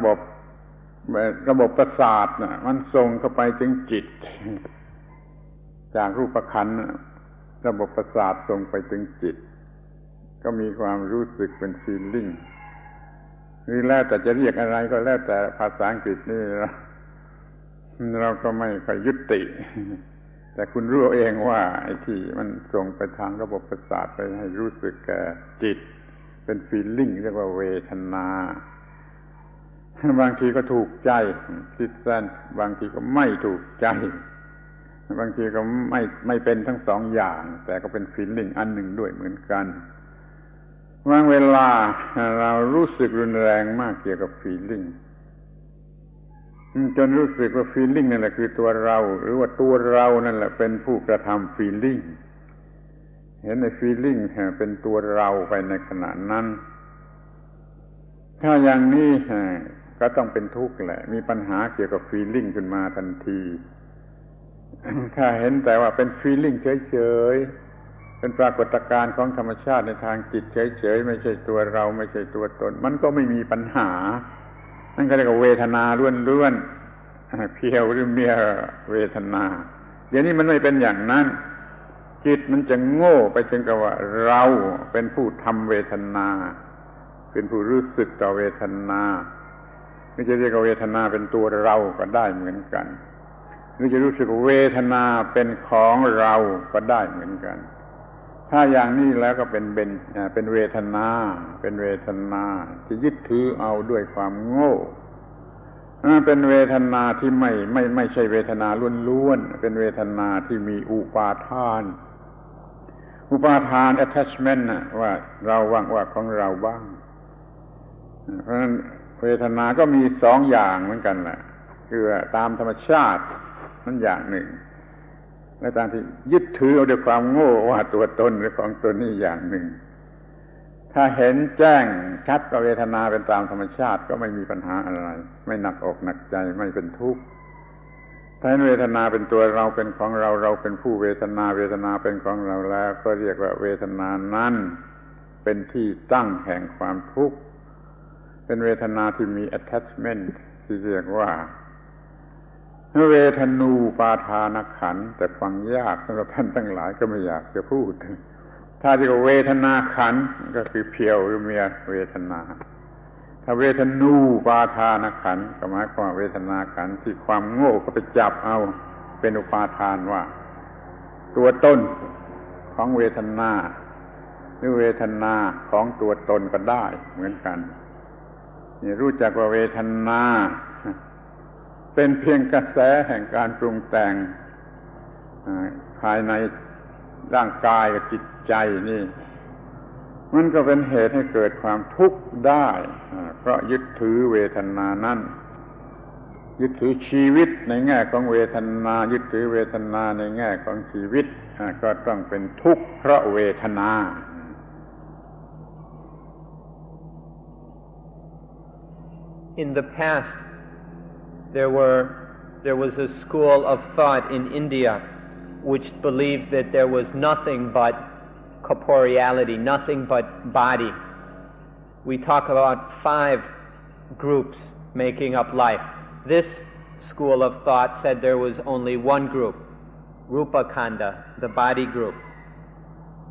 บบประสาทน่ะมันส่งเข้าไปถึงจิตจากรูปขันธ์ระบบประสาทส่งไปถึงจิตก็มีความรู้สึกเป็น feeling หรือแล้วแต่จะเรียกอะไรก็แล้วแต่ภาษาอังกฤษนี่ เราก็ไม่ค่อยยุติ แต่คุณรู้เองว่าไอ้ที่มันส่งไปทางระบบประสาทไปให้รู้สึกแก่จิตเป็น feeling เรียกว่าเวทนาบางทีก็ถูกใจคิดสั้นบางทีก็ไม่ถูกใจบางทีก็ไม่เป็นทั้งสองอย่างแต่ก็เป็น feeling อันหนึ่งด้วยเหมือนกันบางเวลาเรารู้สึกรุนแรงมากเกี่ยวกับ feeling จนรู้สึกว่า feeling นั่นแหละคือตัวเราหรือว่าตัวเรานั่นแหละเป็นผู้กระทำ feeling เห็นใน feeling เป็นตัวเราไปในขณะนั้นถ้าอย่างนี้ก็ต้องเป็นทุกข์แหละมีปัญหาเกี่ยวกับ feeling ขึ้นมาทันทีถ้าเห็นแต่ว่าเป็น feeling เฉยๆเป็นปรากฏการณ์ของธรรมชาติในทางจิตเฉยๆไม่ใช่ตัวเราไม่ใช่ตัวตนมันก็ไม่มีปัญหานั่นก็เรียกว่าเวทนาล้วนๆเพียวหรือเมียเวทนาเดี๋ยวนี้มันไม่เป็นอย่างนั้นจิตมันจะโง่ไปถึงกับว่าเราเป็นผู้ทำเวทนาเป็นผู้รู้สึกต่อเวทนาไม่จะเรียกว่าเวทนาเป็นตัวเราก็ได้เหมือนกันหรือจะรู้สึกว่าเวทนาเป็นของเราก็ได้เหมือนกันถ้าอย่างนี้แล้วก็เป็นเวทนาเป็นเวทนาที่ยึดถือเอาด้วยความโง่เป็นเวทนาที่ไม่ใช่เวทนาล้วนๆเป็นเวทนาที่มีอุปาทานattachment ว่าเราว่างว่าของเราบ้างเพราะฉะนั้นเวทนาก็มีสองอย่างเหมือนกันแหละคือตามธรรมชาตินั่นอย่างหนึ่งและตามที่ยึดถือเอาด้วยความโง่ว่าตัวตนหรือของตนนี่อย่างหนึ่งถ้าเห็นแจ้งชัดว่าเวทนาเป็นตามธรรมชาติก็ไม่มีปัญหาอะไรไม่หนักอกหนักใจไม่เป็นทุกข์ถ้าเห็นเวทนาเป็นตัวเราเป็นของเราเราเป็นผู้เวทนาเวทนาเป็นของเราแล้วก็เรียกว่าเวทนานั้นเป็นที่ตั้งแห่งความทุกข์เป็นเวทนาที่มี attachment ที่เรียกว่าเวทนูปาทานขันธ์แต่ฟังยากสำหรับท่านทั้งหลายก็ไม่อยากจะพูดถ้าเรียกว่าเวทนาขันธ์ก็คือเพียวหรือเมียเวทนาถ้าเวทนูปาทานขันธ์ก็หมายความเวทนาขันธ์ที่ความโง่ก็ไปจับเอาเป็นอุปาทานว่าตัวตนของเวทนาหรือเวทนาของตัวตนก็ได้เหมือนกันนี่รู้จักว่าเวทนาเป็นเพียงกระแสแห่งการปรุงแต่งภายในร่างกายกับจิตใจนี่มันก็เป็นเหตุให้เกิดความทุกข์ได้เพราะยึดถือเวทนานั้นยึดถือชีวิตในแง่ของเวทนายึดถือเวทนาในแง่ของชีวิตก็ต้องเป็นทุกข์เพราะเวทนา In the past there was a school of thought in India which believed that there was nothing but corporeality, nothing but body. We talk about 5 groups making up life. This school of thought said there was only one group, Rupa Kanda, the body group.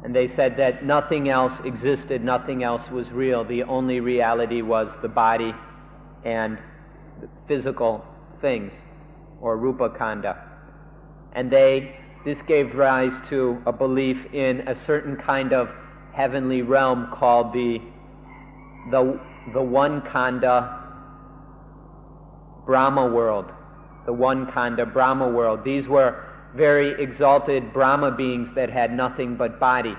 And they said that nothing else existed, nothing else was real. The only reality was the body and physical things, or Rupa Kanda. And this gave rise to a belief in a certain kind of heavenly realm called the one Kanda Brahma world. The one Kanda Brahma world. These were very exalted Brahma beings that had nothing but body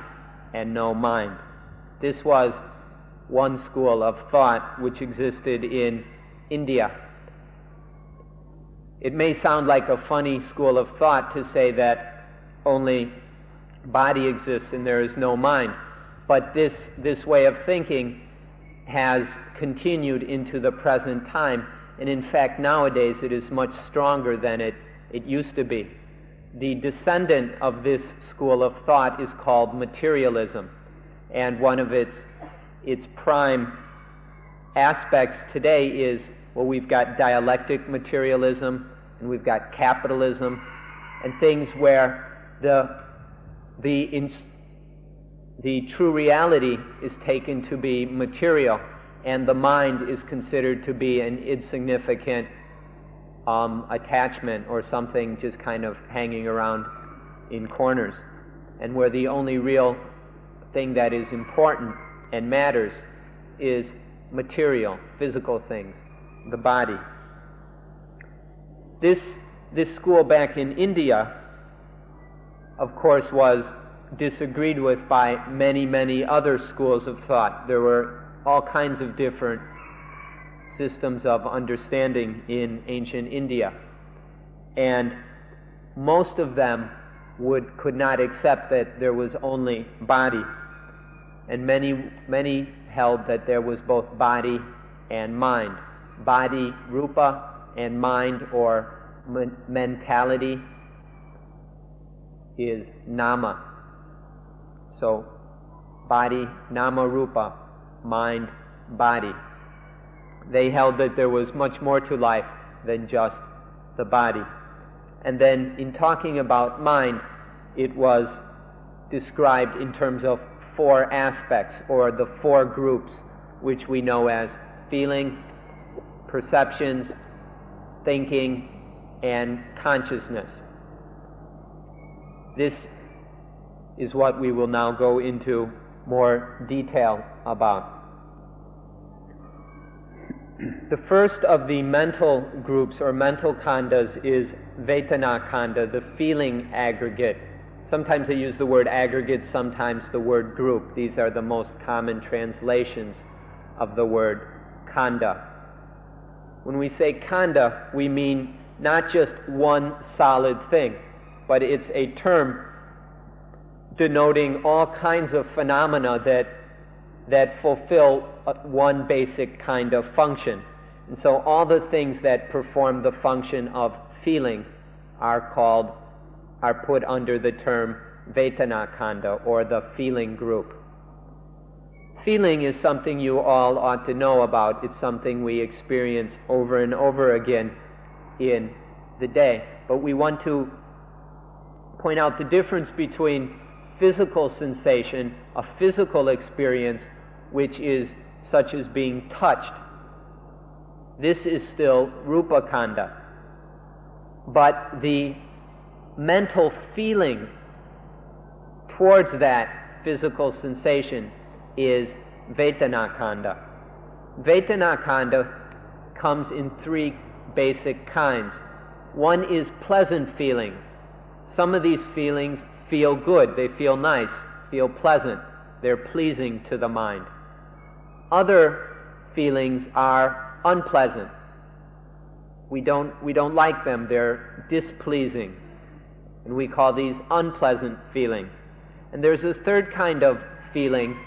and no mind. This was one school of thought which existed in India. It may sound like a funny school of thought to say that only body exists and there is no mind, but this way of thinking has continued into the present time, and in fact nowadays it is much stronger than it used to be. The descendant of this school of thought is called materialism, and one of its prime aspects today is, well, we've got dialectic materialism and we've got capitalism and things where the true reality is taken to be material and the mind is considered to be an insignificant attachment or something just kind of hanging around in corners, and where the only real thing that is important and matters is material, physical things, the body. This school back in India, of course, was disagreed with by many, many other schools of thought. There were all kinds of different systems of understanding in ancient India, and most of them could not accept that there was only body, and many held that there was both body and mind. Body, rupa, and mind, or mentality, is nama. So, body, nama, rupa, mind, body. They held that there was much more to life than just the body. And then in talking about mind, it was described in terms of 4 aspects, or the 4 groups, which we know as feeling, perceptions, thinking, and consciousness. This is what we will now go into more detail about. The first of the mental groups or mental khandas is Vetana khanda, the feeling aggregate. Sometimes they use the word aggregate, sometimes the word group. These are the most common translations of the word khanda. When we say khanda, we mean not just one solid thing, but it's a term denoting all kinds of phenomena that fulfill one basic kind of function. And so all the things that perform the function of feeling are put under the term Vetana khanda, or the feeling group. Feeling is something you all ought to know about. It's something we experience over and over again in the day. But we want to point out the difference between physical sensation, a physical experience, which is such as being touched. This is still rupa khanda. But the mental feeling towards that physical sensation is Vetana khanda. Vetana khanda comes in 3 basic kinds. One is pleasant feeling. Some of these feelings feel good, they feel nice, feel pleasant, they're pleasing to the mind. Other feelings are unpleasant. We don't like them, they're displeasing. And we call these unpleasant feelings. And there's a third kind of feeling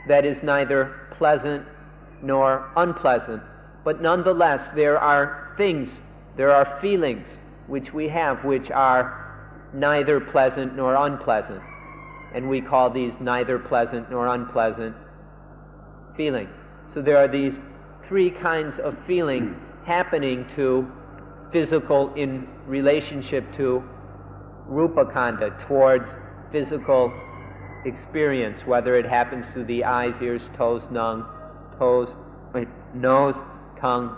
that is neither pleasant nor unpleasant, but nonetheless there are feelings which we have which are neither pleasant nor unpleasant, and we call these neither pleasant nor unpleasant feeling. So there are these 3 kinds of feeling happening to physical in relationship to rupa khanda, towards physical experience, whether it happens through the eyes, ears, nose, tongue,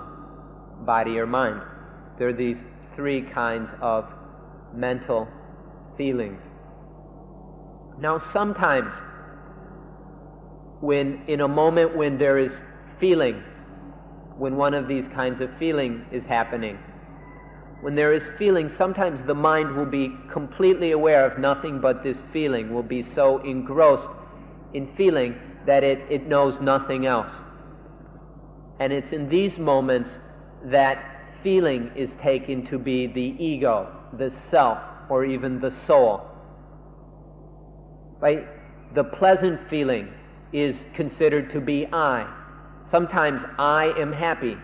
body, or mind. There are these 3 kinds of mental feelings. Now sometimes, in a moment when there is feeling, when one of these kinds of feeling is happening, when there is feeling, sometimes the mind will be completely aware of nothing but this feeling, will be so engrossed in feeling that it knows nothing else. And it's in these moments that feeling is taken to be the ego, the self, or even the soul. Right? The pleasant feeling is considered to be I. Sometimes I am happy,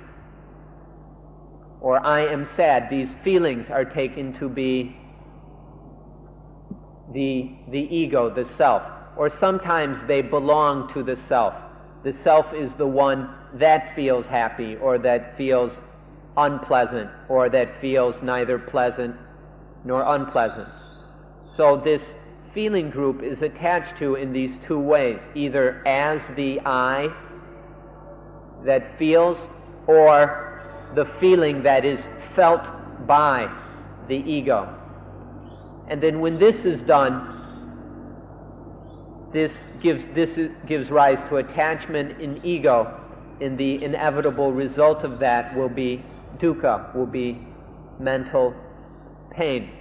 or I am sad. These feelings are taken to be the ego, the self. Or sometimes they belong to the self. The self is the one that feels happy, or that feels unpleasant, or that feels neither pleasant nor unpleasant. So this feeling group is attached to in these 2 ways, either as the I that feels, or the feeling that is felt by the ego. And then when this is done, this gives rise to attachment in ego, and the inevitable result of that will be dukkha, will be mental pain.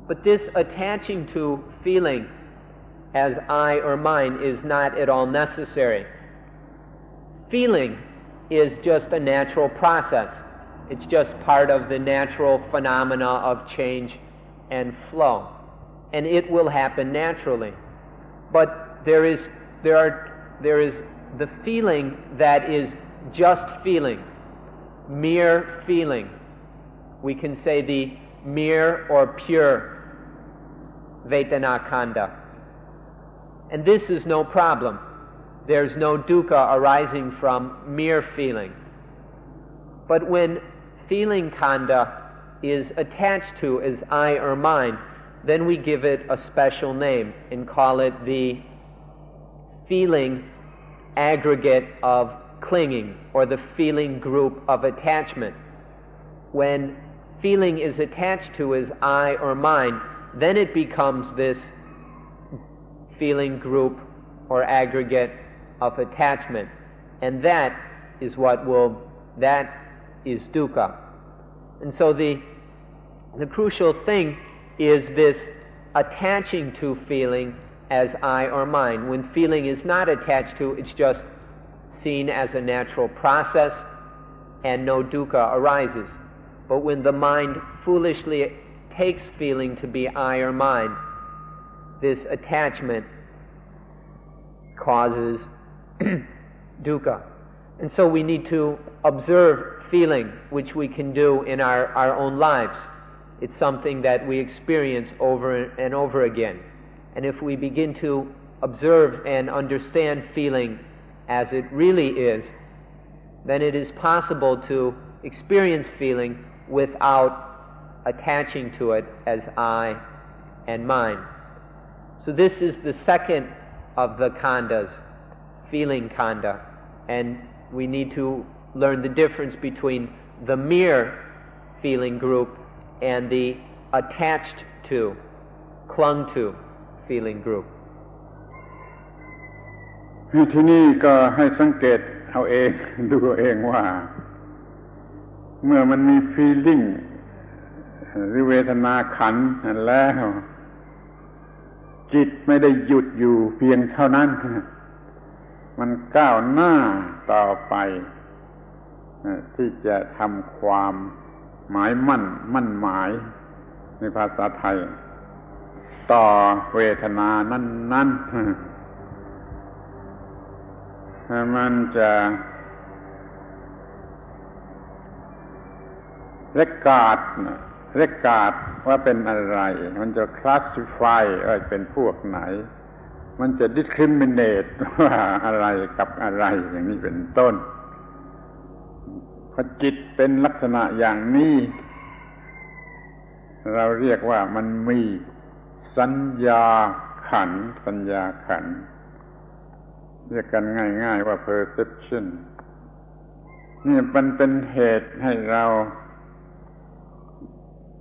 But this attaching to feeling as I or mine is not at all necessary. Feeling is just a natural process. It's just part of the natural phenomena of change and flow, and it will happen naturally. But there is the feeling that is just feeling, mere feeling. We can say the mere or pure Vedana Khandha. And this is no problem. There's no dukkha arising from mere feeling. But when feeling Khandha is attached to as I or mine, then we give it a special name and call it the feeling aggregate of clinging, or the feeling group of attachment. When feeling is attached to as I or mine, then it becomes this feeling group or aggregate of attachment, and that is dukkha. And so the crucial thing is this attaching to feeling as I or mine. When feeling is not attached to, it's just seen as a natural process and no dukkha arises. But when the mind foolishly takes feeling to be I or mine, this attachment causes dukkha. And so we need to observe feeling, which we can do in our own lives. It's something that we experience over and over again. And if we begin to observe and understand feeling as it really is, then it is possible to experience feeling without attaching to it as I and mine. So this is the second of the khandhas, feeling khandha. And we need to learn the difference between the mere feeling group and the attached to, clung to feeling group. ที่นี่ก็ให้สังเกตเอาเองดูเอาเองว่าเมื่อมันมี feeling หรือเวทนาขันธ์แล้วจิตไม่ได้หยุดอยู่เพียงเท่านั้นมันก้าวหน้าต่อไปที่จะทำความหมายมั่นหมายในภาษาไทยต่อเวทนานั้นมันจะเรกการ์ดว่าเป็นอะไรมันจะ classify เป็นพวกไหนมันจะ discriminate ว่าอะไรกับอะไรอย่างนี้เป็นต้นพอจิตเป็นลักษณะอย่างนี้เราเรียกว่ามันมีสัญญาขันธ์เรียกกันง่ายๆว่า perception นี่มันเป็นเหตุให้เรา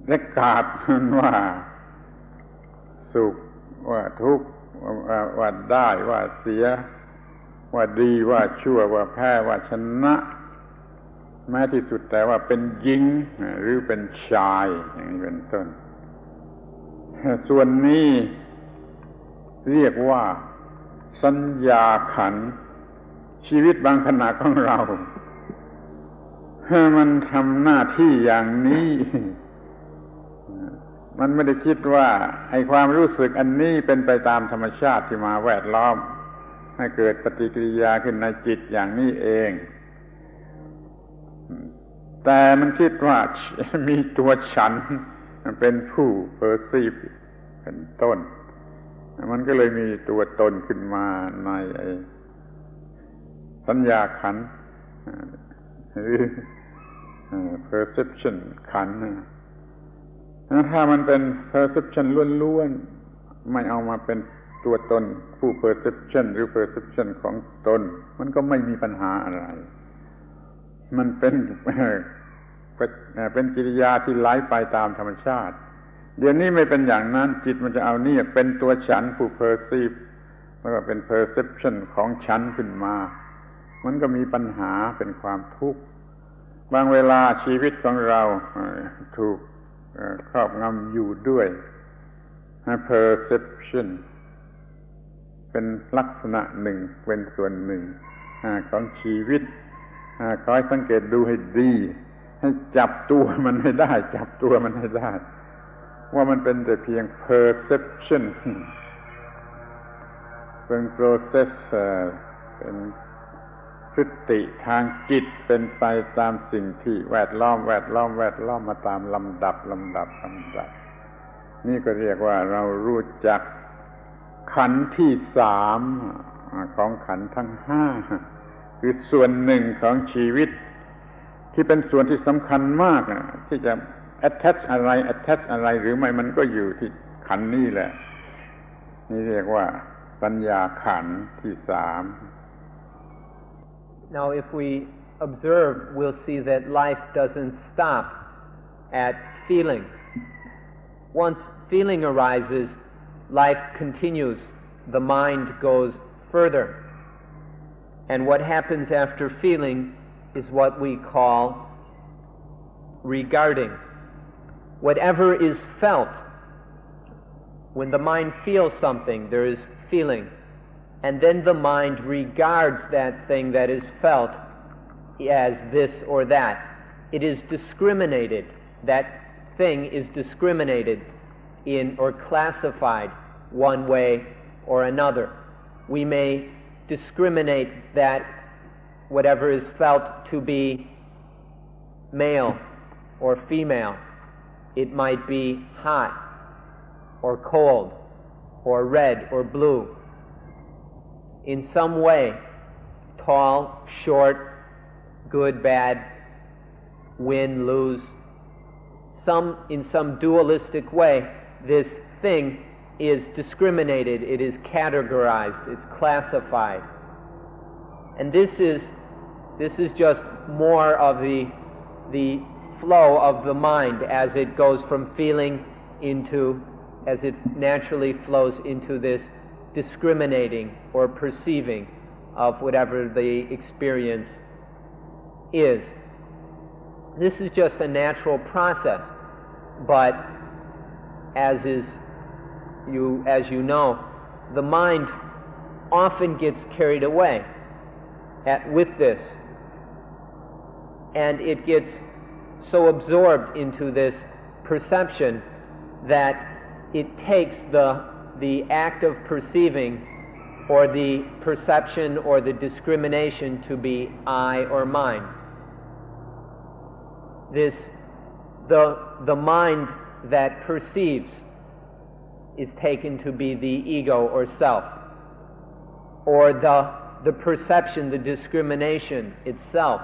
เรกการ์ดว่าสุขว่าทุกข์ว่าได้ว่าเสียว่าดีว่าชั่วว่าแพ้ว่าชนะแม้ที่สุดแต่ว่าเป็นหญิงหรือเป็นชายอย่างนี้เป็นต้นส่วนนี้เรียกว่าสัญญาขันธ์ชีวิตบางขณะของเรามันทำหน้าที่อย่างนี้มันไม่ได้คิดว่าไอ้ความรู้สึกอันนี้เป็นไปตามธรรมชาติที่มาแวดล้อมให้เกิดปฏิกิริยาขึ้นในจิตอย่างนี้เองแต่มันคิดว่ามีตัวฉันเป็นผู้ perceive เป็นต้นมันก็เลยมีตัวตนขึ้นมาในสัญญาขันธ์หรือ perception ขันธ์ถ้ามันเป็น perception ล้วนๆไม่เอามาเป็นตัวตนผู้ perception หรือ perception ของตนมันก็ไม่มีปัญหาอะไรมันเป็น เป็นกิริยาที่ไหลไปตามธรรมชาติเดี๋ยวนี้ไม่เป็นอย่างนั้นจิตมันจะเอานี่เป็นตัวฉันผู้ perceive แล้วก็เป็น perception ของฉันขึ้นมามันก็มีปัญหาเป็นความทุกข์บางเวลาชีวิตของเราถูกครอบงำอยู่ด้วย perception เป็นลักษณะหนึ่งเป็นส่วนหนึ่งของชีวิตขอให้สังเกตดูให้ดีให้จับตัวมันให้ได้จับตัวมันให้ได้ว่ามันเป็นแต่เพียง perception เป็น process เป็นพฤติทางจิตเป็นไปตามสิ่งที่แวดล้อมมาตามลำดับนี่ก็เรียกว่าเรารู้จักขันธ์ที่สามของขันธ์ทั้งห้าคือส่วนหนึ่งของชีวิตที่เป็นส่วนที่สำคัญมากที่จะ attach อะไรหรือไม่มันก็อยู่ที่ขันธ์นี่แหละนี่เรียกว่าสัญญาขันธ์ที่สาม Now, if we observe, we'll see that life doesn't stop at feeling. Once feeling arises, life continues. The mind goes further. And what happens after feeling is what we call regarding. Whatever is felt, when the mind feels something, there is feeling. And then the mind regards that thing that is felt as this or that. It is discriminated. That thing is discriminated in or classified one way or another. We may discriminate that whatever is felt to be male or female. It might be hot or cold or red or blue. In some way, tall, short, good, bad, win, lose. In some dualistic way, this thing is discriminated, it is categorized, it's classified. And this is just more of the flow of the mind as it goes from feeling into, as it naturally flows into this discriminating or perceiving of whatever the experience is. This is just a natural process, but as you know, the mind often gets carried away with this, and it gets so absorbed into this perception that it takes the act of perceiving or the perception or the discrimination to be I or mine. The mind that perceives is taken to be the ego or self, or the perception, the discrimination itself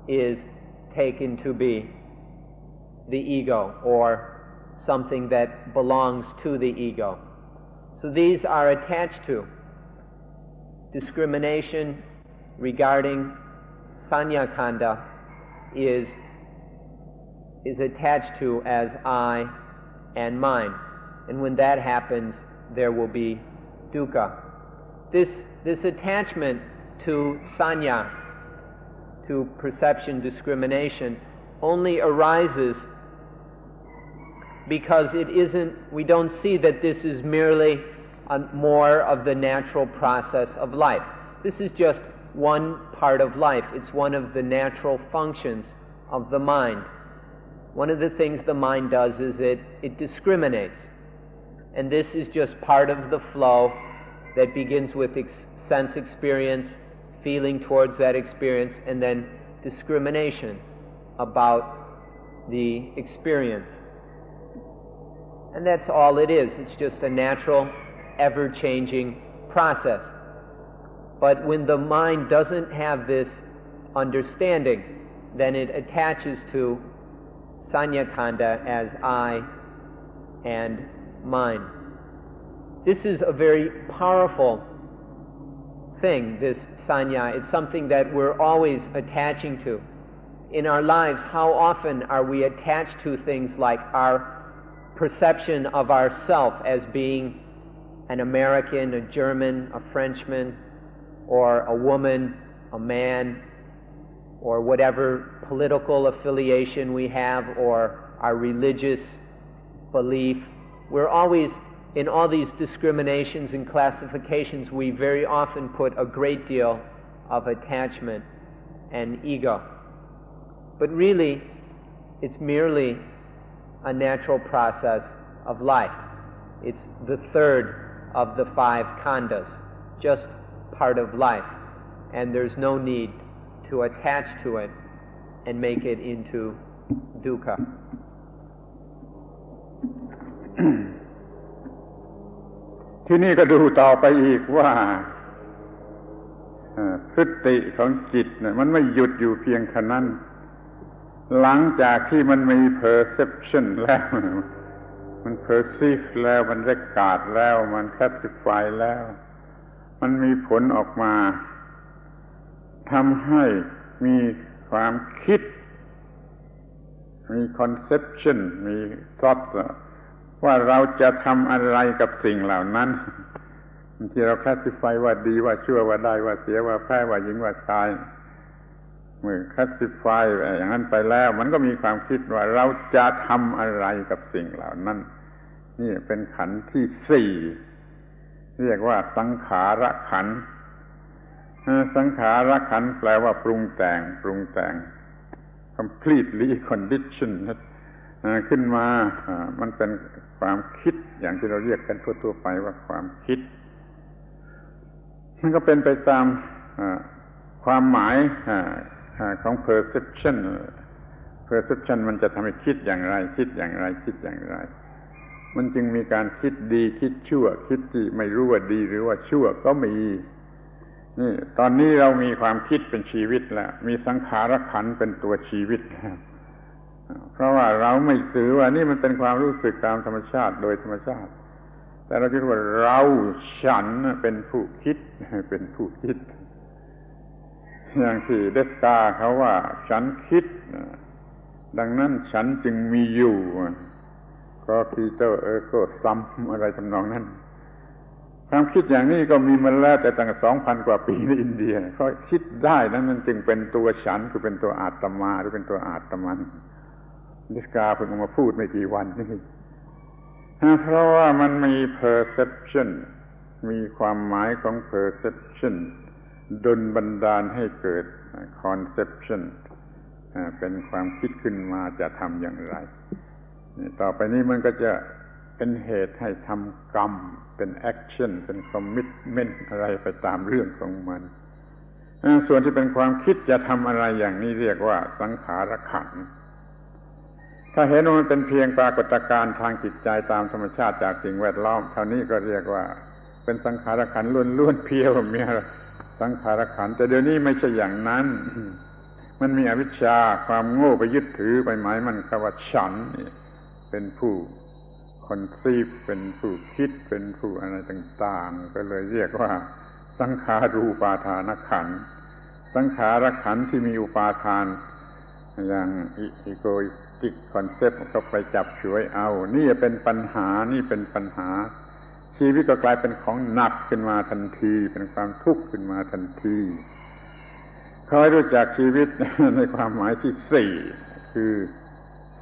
is taken to be the ego or something that belongs to the ego. So these are attached to. Discrimination regarding sanyakanda is attached to as I and mine. And when that happens, there will be dukkha. This attachment to sanya, to perception discrimination, only arises because we don't see that this is merely more of the natural process of life. This is just one part of life. It's one of the natural functions of the mind. One of the things the mind does is it discriminates. And this is just part of the flow that begins with sense experience, feeling towards that experience, and then discrimination about the experience. And that's all it is. It's just a natural, ever-changing process. But when the mind doesn't have this understanding, then it attaches to sanyakanda as I and mine. This is a very powerful thing, this sanya. It's something that we're always attaching to. in our lives, how often are we attached to things like our perception of ourself as being an American, a German, a Frenchman, or a woman, a man, or whatever political affiliation we have, or our religious belief. We're always, in all these discriminations and classifications, we very often put a great deal of attachment and ego. But really, it's merely a natural process of life. It's the third of the 5 khandhas, just part of life, and there's no need to attach to it and make it into dukkha. ที่นี่ก็ดูต่อไปอีกว่าพฤติของจิตเนี่ยมันไม่หยุดอยู่เพียงแค่นั้นหลังจากที่มันมี perception แล้วมัน perceive แล้วมัน regard แล้วมัน classify แล้วมันมีผลออกมาทำให้มีความคิดมี conception มี thought ว่าเราจะทำอะไรกับสิ่งเหล่านั้นที่เรา classify ว่าดีว่าชั่วว่าได้ว่าเสียว่าแพ้ว่าหญิงว่าชายเมื่อ classify อย่างนั้นไปแล้วมันก็มีความคิดว่าเราจะทำอะไรกับสิ่งเหล่านั้นนี่เป็นขันธ์ที่ 4เรียกว่าสังขารขันธ์สังขารขันธ์แปลว่าปรุงแต่ง completely condition ขึ้นมามันเป็นความคิดอย่างที่เราเรียกกันทั่วๆไปว่าความคิดมันก็เป็นไปตามความหมายของ perception มันจะทำให้คิดอย่างไรคิดอย่างไรมันจึงมีการคิดดีคิดชั่วคิดที่ไม่รู้ว่าดีหรือว่าชั่วก็มีนี่ตอนนี้เรามีความคิดเป็นชีวิตแล้วมีสังขารขันธ์เป็นตัวชีวิตเพราะว่าเราไม่ถือว่านี่มันเป็นความรู้สึกตามธรรมชาติโดยธรรมชาติแต่เราคิดว่าเราฉันเป็นผู้คิดอย่างที่เดสกาเขาว่าฉันคิดดังนั้นฉันจึงมีอยู่ก็คีโตก็ซัมอะไรทำนองนั้นความคิดอย่างนี้ก็มีมาแล้วแต่ตั้ง 2,000 กว่าปีในอินเดียเขาคิดได้นั้นมันจึงเป็นตัวฉันคือเป็นตัวอาตมาหรือเป็นตัวอาตมันดิสกาเพิ่งมาพูดไม่กี่วันนี่เพราะว่ามันมี perception มีความหมายของ perception ดลบันดาลให้เกิด conception เป็นความคิดขึ้นมาจะทำอย่างไรต่อไปนี้มันก็จะเป็นเหตุให้ทำกรรมเป็น action เป็น commitment อะไรไปตามเรื่องของมันส่วนที่เป็นความคิดจะทำอะไรอย่างนี้เรียกว่าสังขารขันธ์ถ้าเห็นว่ามันเป็นเพียงปรากฏการณ์ทางจิตใจตามธรรมชาติจากสิ่งแวดล้อมเท่านี้ก็เรียกว่าเป็นสังขารขันธ์ล้วนๆเพียวมีสังขารขันธ์แต่เดี๋ยวนี้ไม่ใช่อย่างนั้นมันมีอวิชชาความโง่ไปยึดถือไปหมายมันว่าฉันเป็นผู้conceive เป็นผู้คิดเป็นผู้อะไรต่างๆก็เลยเรียกว่าสังขารูปาทานขันธ์สังขารขันธ์ที่มีอุปาทานอย่างegoistic concept เข้าไปจับฉวยเอานี่เป็นปัญหาชีวิตก็กลายเป็นของหนักขึ้นมาทันทีเป็นความทุกข์ขึ้นมาทันทีขอให้รู้จักชีวิตในความหมายที่ 4คือ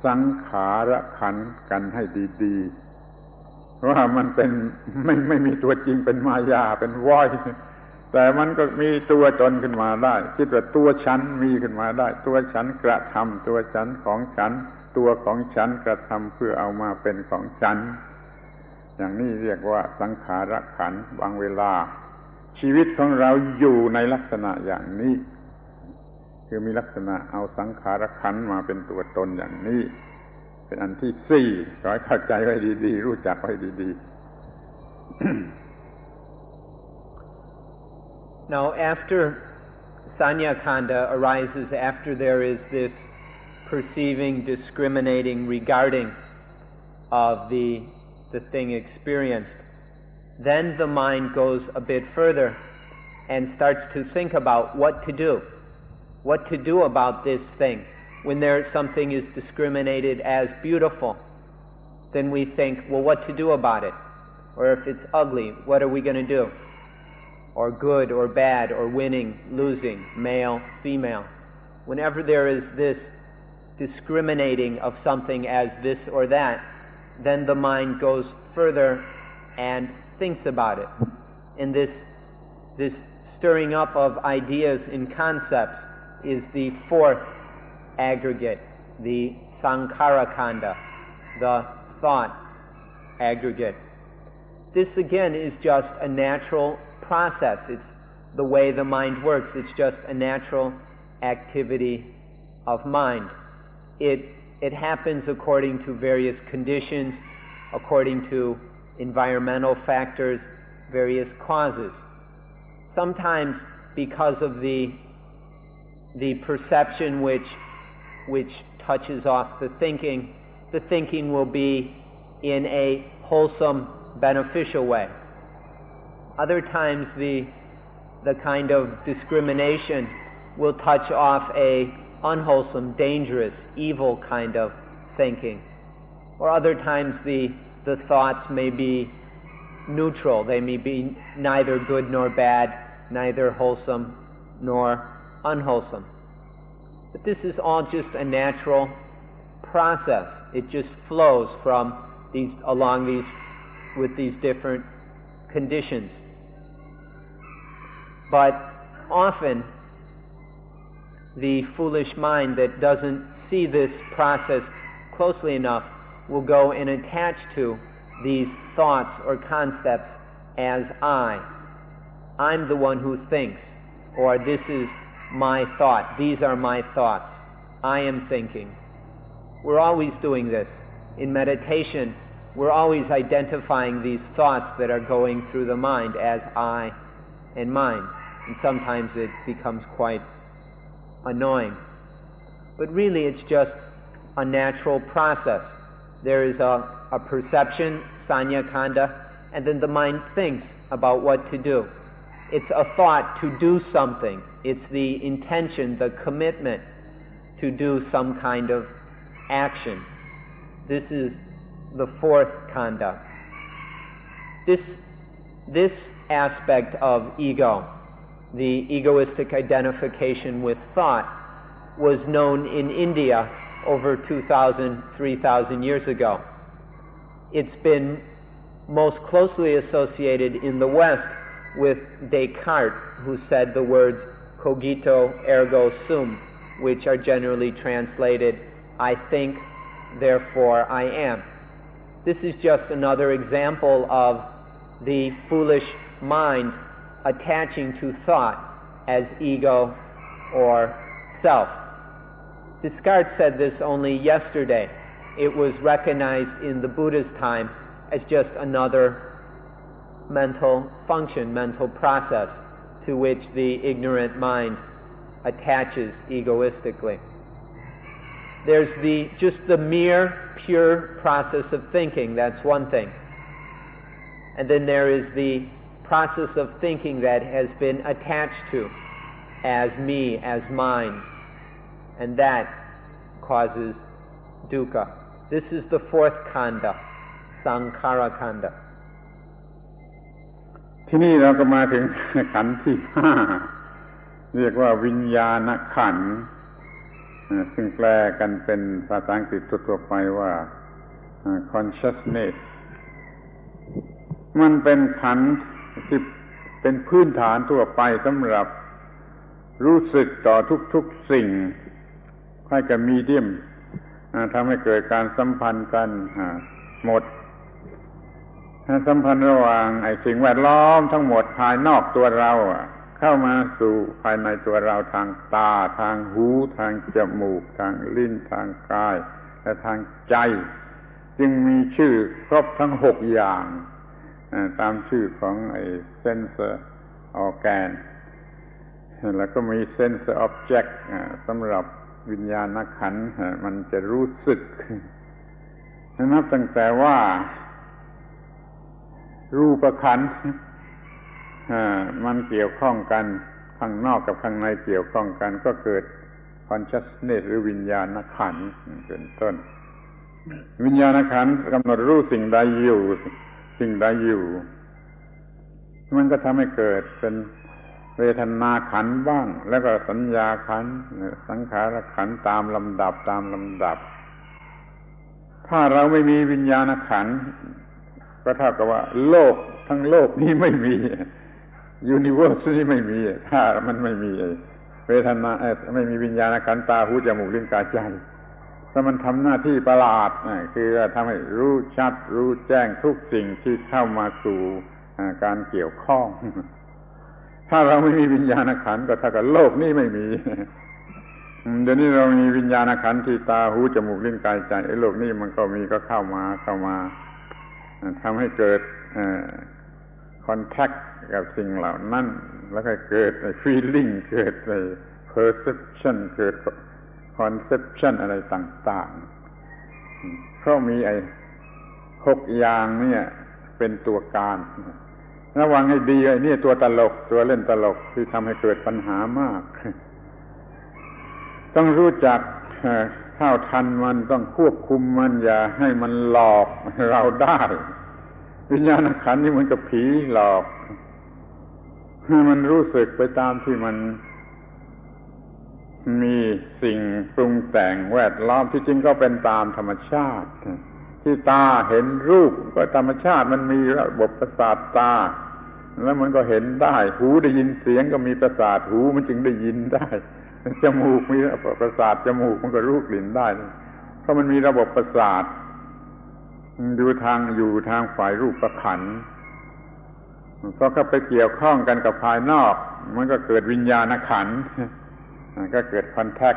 สังขารขันธ์กันให้ดีๆว่ามันเป็นไม่มีตัวจริงเป็นมายาเป็นว้อยแต่มันก็มีตัวตนขึ้นมาได้คิดว่าตัวฉันมีขึ้นมาได้ตัวฉันกระทำตัวฉันของฉันตัวของฉันกระทำเพื่อเอามาเป็นของฉันอย่างนี้เรียกว่าสังขารขันธ์บางเวลาชีวิตของเราอยู่ในลักษณะอย่างนี้คือมีลักษณะเอาสังขารขันธ์มาเป็นตัวตนอย่างนี้เป็นอันที่ 4ขอให้เข้าใจไว้ดีๆรู้จักไว้ดีๆNow, after Sanya Khandha arises, after there is this perceiving, discriminating, regarding of the thing experienced, then the mind goes a bit further and starts to think about what to do about this thing when something is discriminated as beautiful, then we think, well, what to do about it? Or if it's ugly, what are we going to do? Or good or bad, or winning, losing, male, female. Whenever there is this discriminating of something as this or that, then the mind goes further and thinks about it. And this stirring up of ideas and concepts is the fourth aggregate, the sankhara kanda, the thought aggregate. This again is just a natural process. It's the way the mind works. It's just a natural activity of mind. It happens according to various conditions, according to environmental factors, various causes. Sometimes because of the perception which touches off the thinking will be in a wholesome, beneficial way. Other times the kind of discrimination will touch off a unwholesome, dangerous, evil kind of thinking. Or other times the thoughts may be neutral. They may be neither good nor bad, neither wholesome nor unwholesome. But this is all just a natural process. It just flows from with these different conditions. But often the foolish mind that doesn't see this process closely enough will go and attach to these thoughts or concepts as I'm the one who thinks, or this is my thought, these are my thoughts, I am thinking. We're always doing this. In meditation, we're always identifying these thoughts that are going through the mind as I and mine. And sometimes it becomes quite annoying. But really it's just a natural process. There is a perception, sanya kanda, and then the mind thinks about what to do. It's a thought to do something. It's the intention, the commitment to do some kind of action. This is the fourth kanda. This aspect of ego, the egoistic identification with thought, was known in India over 2,000, 3,000 years ago. It's been most closely associated in the West with Descartes, who said the words cogito ergo sum, which are generally translated, I think, therefore I am. This is just another example of the foolish mind attaching to thought as ego or self. Descartes said this only yesterday. It was recognized in the Buddha's time as just another mental function, mental process to which the ignorant mind attaches egoistically. There's just the mere, pure process of thinking, that's one thing. And then there is the process of thinking that has been attached to as me, as mine, and that causes dukkha. This is the fourth kanda, sankhara kanda. ที่นี่เราก็มาถึงขันธ์ที่ห้าเรียกว่าวิญญาณขันธ์ซึ่งแปลกันเป็นภาษาอังกฤษทั่วไปว่า consciousness มันเป็นขันธ์ที่เป็นพื้นฐานทั่วไปสำหรับรู้สึกต่อทุกๆสิ่งคล้ายกับมีเดียมทำให้เกิดการสัมพันธ์กันหมดสัมพันธ์ระหว่างไอ้สิ่งแวดล้อมทั้งหมดภายนอกตัวเราเข้ามาสู่ภายในตัวเราทางตาทางหูทางจมูกทางลิ้นทางกายและทางใจจึงมีชื่อครบทั้ง6อย่างตามชื่อของไอ้ sensor organ แล้วก็มี sensor object สำหรับวิญญาณขันธ์มันจะรู้สึกนับตั้งแต่ว่ารูปขันธ์มันเกี่ยวข้องกันข้างนอกกับข้างในเกี่ยวข้องกันก็เกิด consciousness หรือวิญญาณขันธ์เป็นต้นวิญญาณขันธ์กำหนดรู้สิ่งใดอยู่สิ่งใดอยู่มันก็ทำให้เกิดเป็นเวทนาขันธ์บ้างแล้วก็สัญญาขันธ์สังขารขันธ์ตามลำดับถ้าเราไม่มีวิญญาณขันธ์ก็เท่ากับว่าโลกทั้งโลกนี้ไม่มียูนิเวอร์สนี้ไม่มีถ้ามันไม่มีเวทนาไม่มีวิญญาณขันธ์ตาหูจมูกลิ้นกายใจถ้ามันทำหน้าที่ประหลาดคือทำให้รู้ชัดรู้แจ้งทุกสิ่งที่เข้ามาสู่การเกี่ยวข้องถ้าเราไม่มีวิญญาณขันธ์ก็เท่ากับโลกนี้ไม่มีเดี๋ยวนี้เรามีวิญญาณขันธ์ที่ตาหูจมูกลิ้นกายใจโลกนี้มันก็มีก็เข้ามาทำให้เกิดคอนแทคกับสิ่งเหล่านั้นแล้วก็เกิดfeeling เกิดperception เกิด conception อะไรต่างๆเพราะมี6อย่างเนี่ยเป็นตัวการระวังให้ดีนี่ตัวตลกตัวเล่นตลกที่ทำให้เกิดปัญหามากต้องรู้จักเท่าทันมันต้องควบคุมมันอย่าให้มันหลอกเราได้วิญญาณขันธ์นี่เหมือนกับผีหลอกให้มันรู้สึกไปตามที่มันมีสิ่งปรุงแต่งแวดล้อมที่จริงก็เป็นตามธรรมชาติที่ตาเห็นรูปก็ธรรมชาติมันมีระบบประสาทตาแล้วมันก็เห็นได้หูได้ยินเสียงก็มีประสาทหูมันจึงได้ยินได้จมูกมีประสาทจมูกมันก็รู้กลิ่นได้เพราะมันมีระบบประสาทอยู่ทางฝ่ายรูปขันธ์พอเข้าไปเกี่ยวข้องกันกับภายนอกมันก็เกิดวิญญาณขันธ์ก็เกิดคอนแทค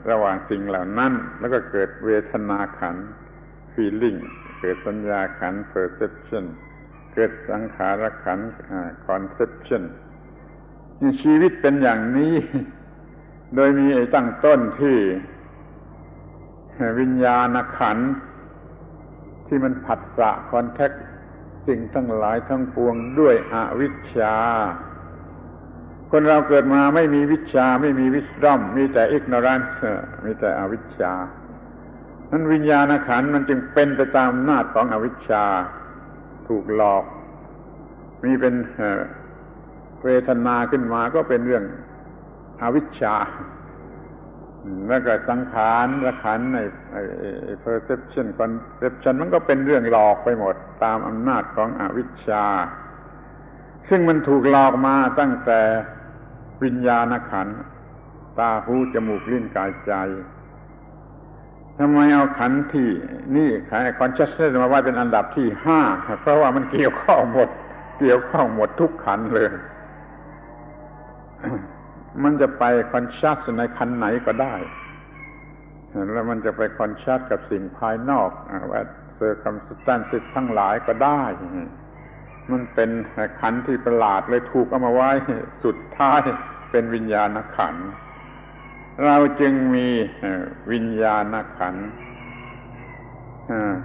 ระหว่างสิ่งเหล่านั้นแล้วก็เกิดเวทนาขันธ์ feeling เกิดสัญญาขันธ์ perception เกิดสังขารขันธ์ conception ชีวิตเป็นอย่างนี้โดยมีตั้งต้นที่วิญญาณขันธ์ที่มันผัสสะคอนแทคสิ่งทั้งหลายทั้งปวงด้วยอวิชชาคนเราเกิดมาไม่มีวิชาไม่มี wisdom มีแต่ ignorance มีแต่อวิชชานั้นวิญญาณขันธ์มันจึงเป็นไปตามอำนาจของอวิชชาถูกหลอกมีเป็นเวทนาขึ้นมาก็เป็นเรื่องอวิชชาแล้วก็สังขารและขันธ์ในperception conception มันก็เป็นเรื่องหลอกไปหมดตามอำนาจของอวิชชาซึ่งมันถูกหลอกมาตั้งแต่วิญญาณขันธ์ตาหูจมูกลิ้นกายใจทำไมเอาขันธ์ที่นี่consciousness มาไว้เป็นอันดับที่5เพราะว่ามันเกี่ยวข้องหมดทุกขันธ์เลยมันจะไปคอนชัสในขันไหนก็ได้แล้วมันจะไปคอนชัสกับสิ่งภายนอกว่าเซอร์คัมสแตนซ์ทั้งหลายก็ได้มันเป็นขันธ์ที่ประหลาดเลยถูกเอามาไว้สุดท้ายเป็นวิญญาณขันธ์เราจึงมีวิญญาณขันธ์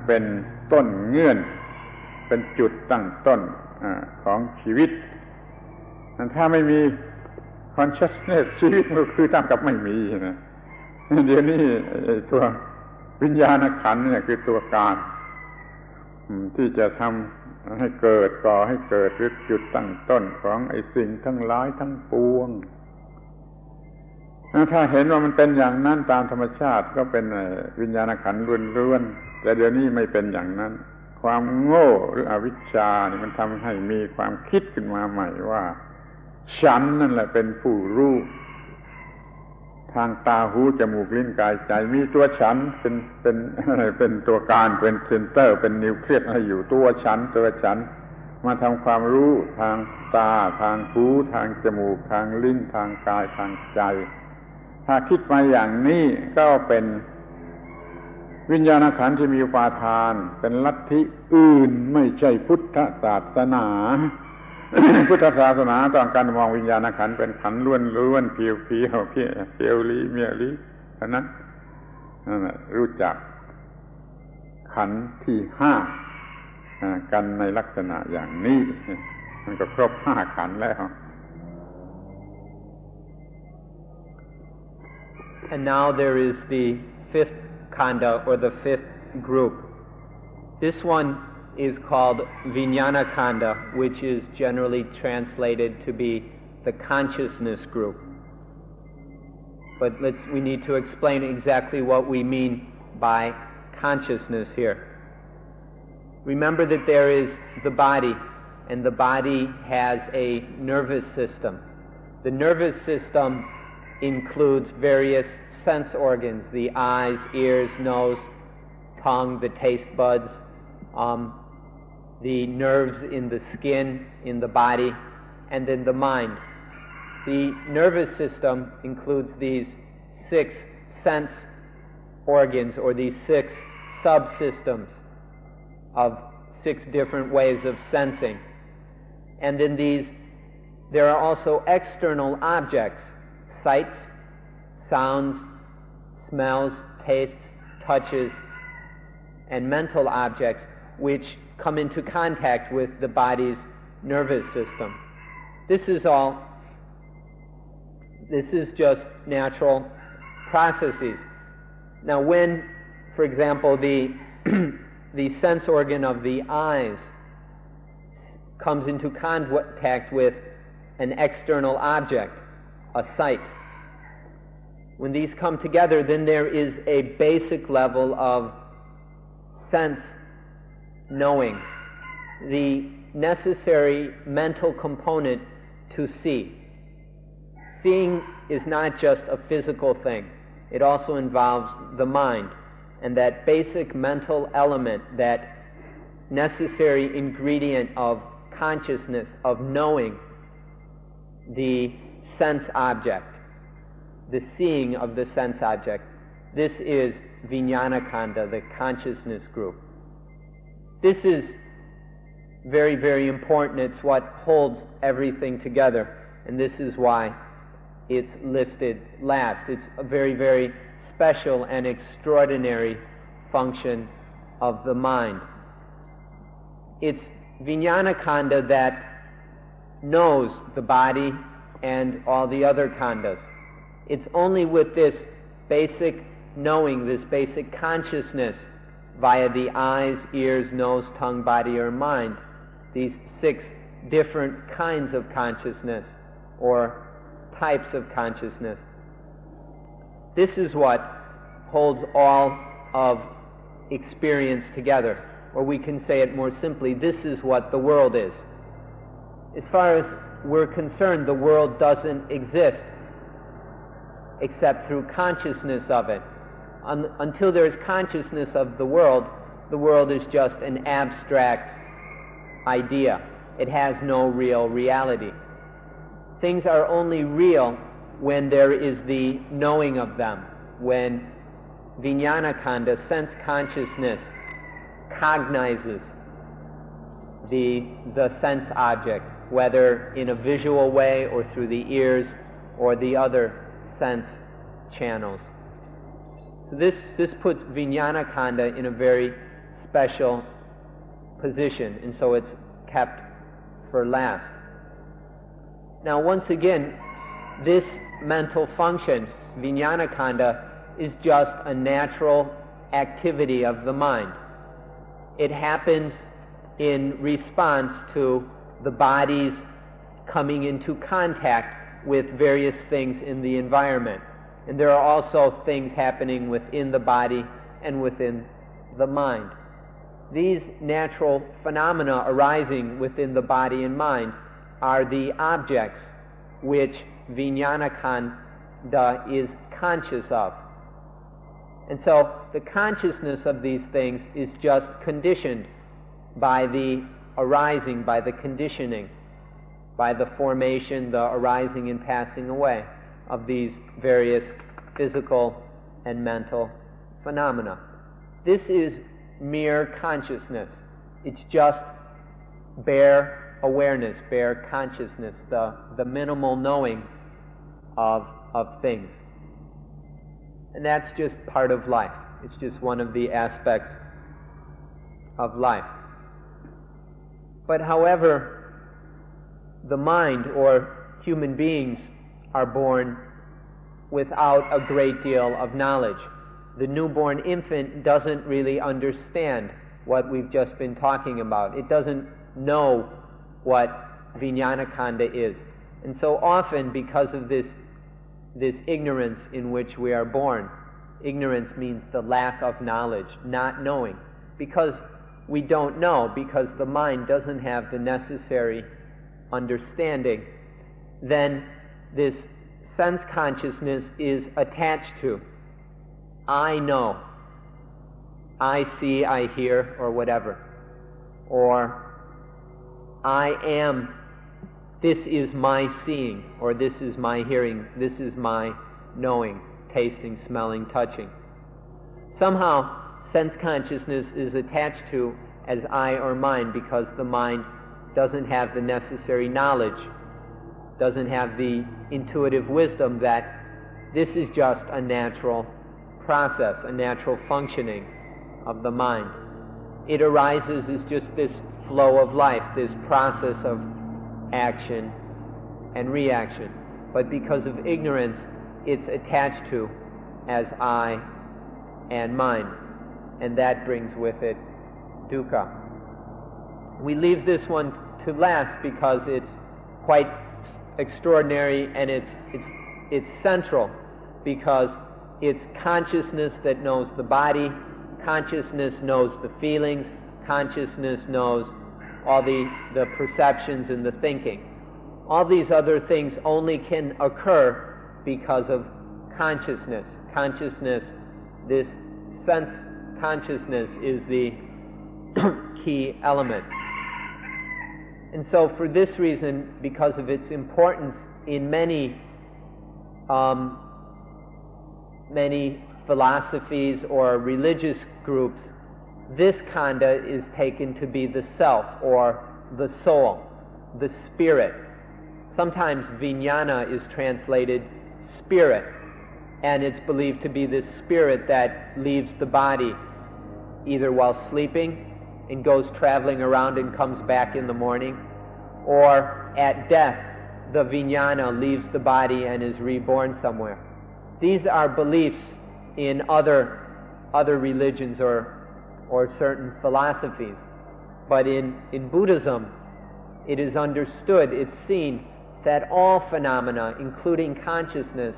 เป็นต้นเงื่อนเป็นจุดตั้งต้นของชีวิตถ้าไม่มีconsciousness ชีวิตมันคือตั้งกับไม่มีนะเดี๋ยวนี้ตัววิญญาณขันธ์เนี่ยคือตัวการที่จะทำให้เกิดก่อให้เกิดหรือจุดตั้งต้นของไอ้สิ่งทั้งหลายทั้งปวงถ้าเห็นว่ามันเป็นอย่างนั้นตามธรรมชาติก็เป็นวิญญาณขันธ์ล้วนๆแต่เดี๋ยวนี้ไม่เป็นอย่างนั้นความโง่หรืออวิชชานี่มันทำให้มีความคิดขึ้นมาใหม่ว่าฉันนั่นแหละเป็นผู้รู้ทางตาหูจมูกลิ้นกายใจมีตัวฉันเป็นตัวการเป็นเซนเตอร์เป็นนิวเคลียสให้อยู่ตัวฉันมาทำความรู้ทางตาทางหูทางจมูกทางลิ้นทางกายทางใจถ้าคิดมาอย่างนี้ก็เป็นวิญญาณขันธ์ที่มีอุปาทานเป็นลัทธิอื่นไม่ใช่พุทธศาสนา พุทธศาสนาต้องการมองวิญญาณขันธ์เป็นขันธ์ล้วนๆเพียวลีเมียลีเท่านั้นรู้จักขันธ์ที่5กันในลักษณะอย่างนี้มันก็ครบ5ขันธ์แล้ว And now there is the fifth kanda, or the fifth group. This one is called Vijnana Kanda, which is generally translated to be the consciousness group. But we need to explain exactly what we mean by consciousness here. Remember that there is the body, and the body has a nervous system. The nervous system includes various sense organs: the eyes, ears, nose, tongue, the taste buds, the nerves in the skin, in the body, and then the mind. The nervous system includes these 6 sense organs, or these 6 subsystems of 6 different ways of sensing. And in these, there are also external objects: sights, sounds, smells, tastes, touches, and mental objects, which come into contact with the body's nervous system. This is just natural processes. Now when, for example, the sense organ of the eyes comes into contact with an external object, a sight, when these come together, then there is a basic level of sense knowing, the necessary mental component to see. Seeing is not just a physical thing. It also involves the mind, and that basic mental element, that necessary ingredient of consciousness, of knowing the sense object, the seeing of the sense object. This is Vijnana Kanda, the consciousness group. This is very, very important. It's what holds everything together, and this is why it's listed last. It's a very, very special and extraordinary function of the mind. It's Vijnana Kanda that knows the body and all the other khandas. It's only with this basic knowing, this basic consciousness via the eyes, ears, nose, tongue, body, or mind, these 6 different kinds of consciousness or types of consciousness. This is what holds all of experience together. Or we can say it more simply, this is what the world is. As far as we're concerned, the world doesn't exist except through consciousness of it. Until there is consciousness of the world is just an abstract idea. It has no real reality. Things are only real when there is the knowing of them, when Vijnana Kanda, sense consciousness, cognizes the sense object, whether in a visual way or through the ears or the other sense channels. So this puts Vijnana Kanda in a very special position, and so it's kept for last. Now once again, this mental function, Vijnana Kanda, is just a natural activity of the mind. It happens in response to the body's coming into contact with various things in the environment. And there are also things happening within the body and within the mind. These natural phenomena arising within the body and mind are the objects which Vijnana Kanda is conscious of. And so the consciousness of these things is just conditioned by the arising, by the conditioning, by the formation, the arising and passing away of these various physical and mental phenomena. This is mere consciousness. It's just bare awareness, bare consciousness, the minimal knowing of things. And that's just part of life. It's just one of the aspects of life. But however, the mind, or human beings, are born without a great deal of knowledge. The newborn infant doesn't really understand what we've just been talking about. It doesn't know what Vijnanakanda is. And so often, because of this ignorance in which we are born, ignorance means the lack of knowledge, not knowing. Because we don't know, because the mind doesn't have the necessary understanding, then this sense consciousness is attached to, I know, I see, I hear, or whatever, or I am, this is my seeing, or this is my hearing, this is my knowing, tasting, smelling, touching. Somehow, sense consciousness is attached to as I or mine because the mind doesn't have the necessary knowledge, doesn't have the intuitive wisdom that this is just a natural process, a natural functioning of the mind. It arises as just this flow of life, this process of action and reaction. But because of ignorance, it's attached to as I and mine, and that brings with it dukkha. We leave this one to last because it's quite extraordinary, and it's central because it's consciousness that knows the body, consciousness knows the feelings, consciousness knows all the perceptions and the thinking. All these other things only can occur because of consciousness. Consciousness, this sense consciousness, is the key element. And so for this reason, because of its importance in many philosophies or religious groups, this khandha is taken to be the self or the soul, the spirit. Sometimes vijnana is translated spirit, and it's believed to be the spirit that leaves the body either while sleeping and goes traveling around and comes back in the morning, or at death the vijnana leaves the body and is reborn somewhere. These are beliefs in other religions or certain philosophies. But in Buddhism, it is understood, it's seen, that all phenomena, including consciousness,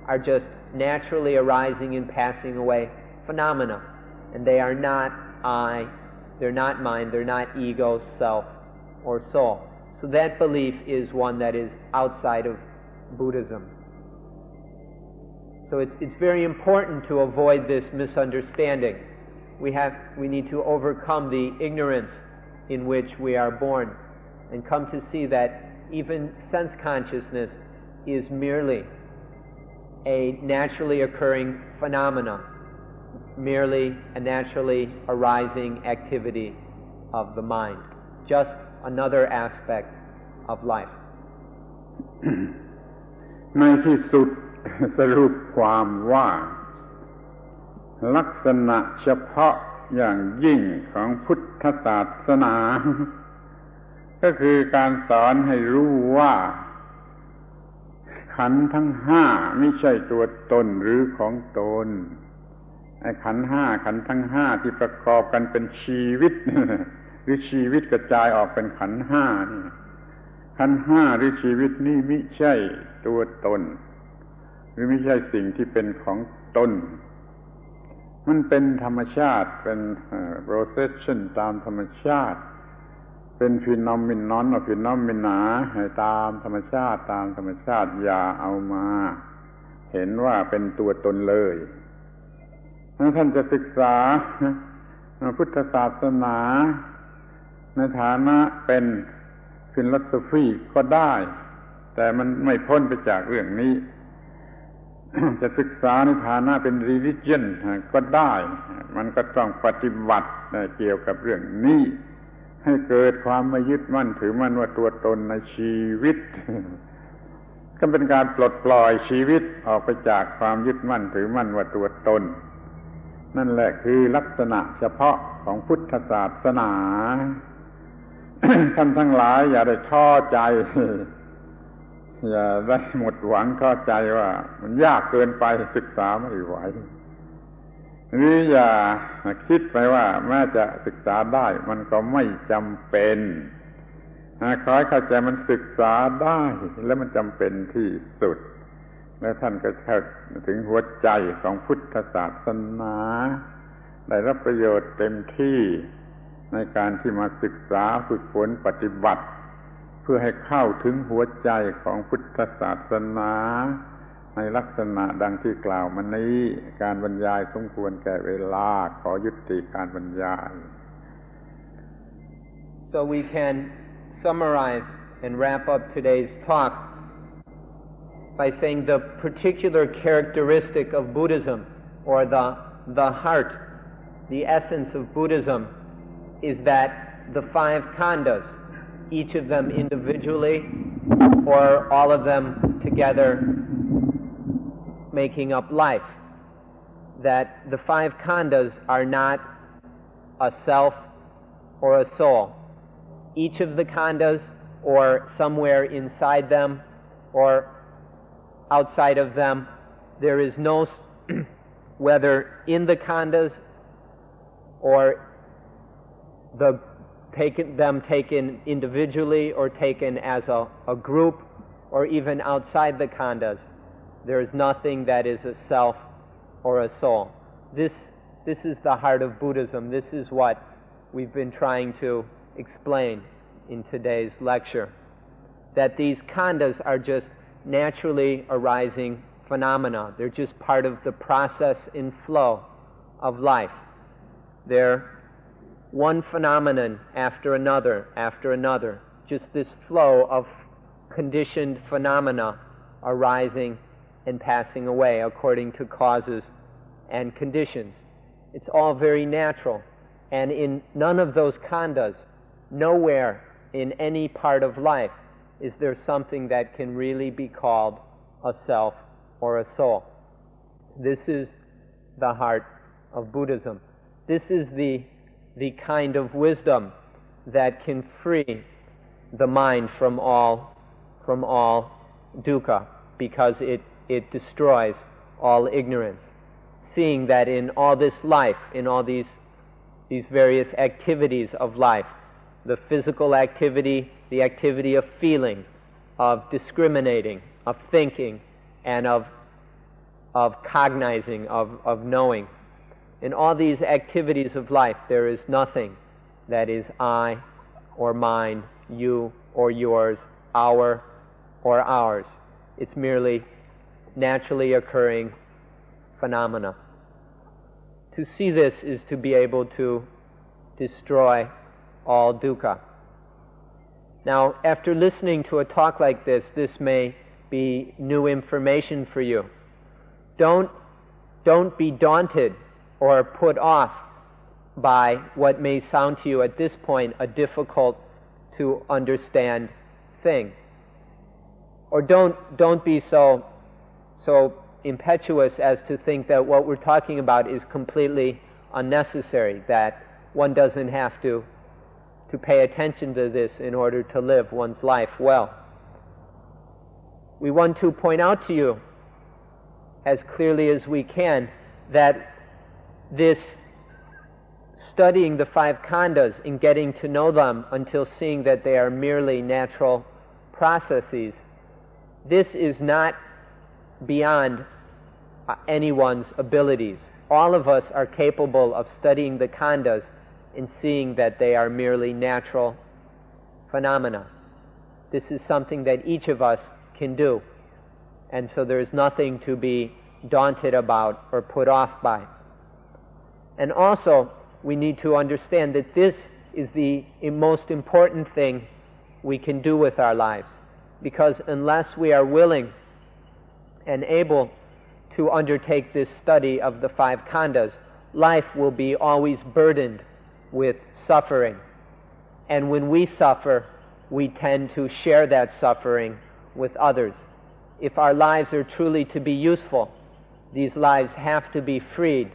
are just naturally arising and passing away phenomena. And they are not I, they're not mine, they're not ego, self, or soul. So that belief is one that is outside of Buddhism. So it's very important to avoid this misunderstanding. We need to overcome the ignorance in which we are born and come to see that even sense consciousness is merely a naturally occurring phenomena, merely a naturally arising activity of the mind, just another aspect of life. ในที่สุดสรุปความว่าลักษณะเฉพาะอย่างยิ่งของพุทธศาสนาก็คือการสอนให้รู้ว่าขันธ์ทั้งห้าไม่ใช่ตัวตนหรือของตนไอ้ขันธ์ทั้งห้าที่ประกอบกันเป็นชีวิตหรือชีวิตกระจายออกเป็นขันธ์ห้านี่ขันธ์ห้าหรือชีวิตนี่ไม่ใช่ตัวตนหรือไม่ใช่สิ่งที่เป็นของตนมันเป็นธรรมชาติเป็นprocession ตามธรรมชาติเป็นphenomenon or phenomena ตามธรรมชาติอย่าเอามาเห็นว่าเป็นตัวตนเลยถ้าท่านจะศึกษาพุทธศาสนาในฐานะเป็นphilosophy ก็ได้แต่มันไม่พ้นไปจากเรื่องนี้จะศึกษาในฐานะเป็น religion ก็ได้มันก็ต้องปฏิบัติเกี่ยวกับเรื่องนี้ให้เกิดความไม่ยึดมั่นถือมั่นว่าตัวตนในชีวิตก็เป็นการปลดปล่อยชีวิตออกไปจากความยึดมั่นถือมั่นว่าตัวตนนั่นแหละคือลักษณะเฉพาะของพุทธศาสนา ท่านทั้งหลายอย่าได้ท้อใจ อย่าได้หมดหวังเข้าใจว่ามันยากเกินไปศึกษาไม่ไหวหรืออย่าคิดไปว่าแม้จะศึกษาได้มันก็ไม่จำเป็นขอให้เข้าใจมันศึกษาได้และมันจำเป็นที่สุดและท่านก็เข้าถึงหัวใจของพุทธศาสนาได้รับประโยชน์เต็มที่ในการที่มาศึกษาฝึกฝนปฏิบัติเพื่อให้เข้าถึงหัวใจของพุทธศาสนาในลักษณะดังที่กล่าวมานี้การบรรยายสมควรแก่เวลาขอยุติการบรรยาย So we can summarize and wrap up today's talk by saying the particular characteristic of Buddhism, or the heart, the essence of Buddhism, is that the 5 khandhas, each of them individually or all of them together making up life, that the 5 khandhas are not a self or a soul. Each of the khandhas, or somewhere inside them or outside of them, there is no whether in the khandhas or them taken individually or taken as a group, or even outside the khandhas, there is nothing that is a self or a soul. This is the heart of Buddhism. This is what we've been trying to explain in today's lecture. That these khandhas are just naturally arising phenomena. They're just part of the process and flow of life. They're one phenomenon after another, just this flow of conditioned phenomena arising and passing away according to causes and conditions. It's all very natural. And in none of those khandhas, nowhere in any part of life, is there something that can really be called a self or a soul. This is the heart of Buddhism. This is the kind of wisdom that can free the mind from all dukkha, because it destroys all ignorance. Seeing that in all this life, in all these various activities of life, the physical activity, the activity of feeling, of discriminating, of thinking, and of cognizing, of knowing. In all these activities of life, there is nothing that is I or mine, you or yours, our or ours. It's merely naturally occurring phenomena. To see this is to be able to destroy all dukkha. Now, after listening to a talk like this may be new information for you. Don't be daunted or put off by what may sound to you at this point a difficult to understand thing. Or don't be so impetuous as to think that what we're talking about is completely unnecessary, that one doesn't have to pay attention to this in order to live one's life well. We want to point out to you as clearly as we can that this studying the 5 khandhas and getting to know them until seeing that they are merely natural processes, this is not beyond anyone's abilities. All of us are capable of studying the khandhas and seeing that they are merely natural phenomena. This is something that each of us can do, and so there is nothing to be daunted about or put off by. And also, we need to understand that this is the most important thing we can do with our lives, because unless we are willing and able to undertake this study of the 5 khandhas, life will be always burdened with suffering. And when we suffer, we tend to share that suffering with others. If our lives are truly to be useful, these lives have to be freed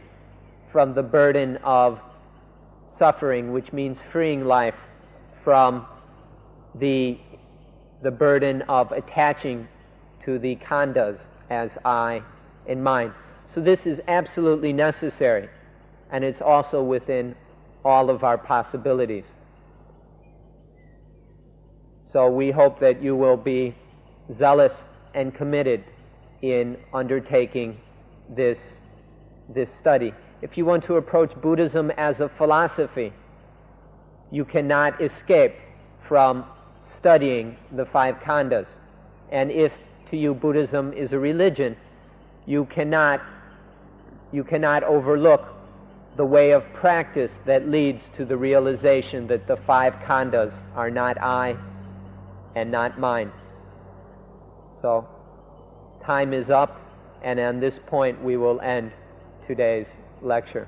from the burden of suffering, which means freeing life from the burden of attaching to the khandhas as I and mine. So this is absolutely necessary, and it's also within all of our possibilities. So we hope that you will be zealous and committed in undertaking this study. If you want to approach Buddhism as a philosophy, you cannot escape from studying the five khandhas. And if to you Buddhism is a religion, you cannot overlook the way of practice that leads to the realization that the five khandhas are not I and not mine. So, time is up, and on this point we will end today's lecture.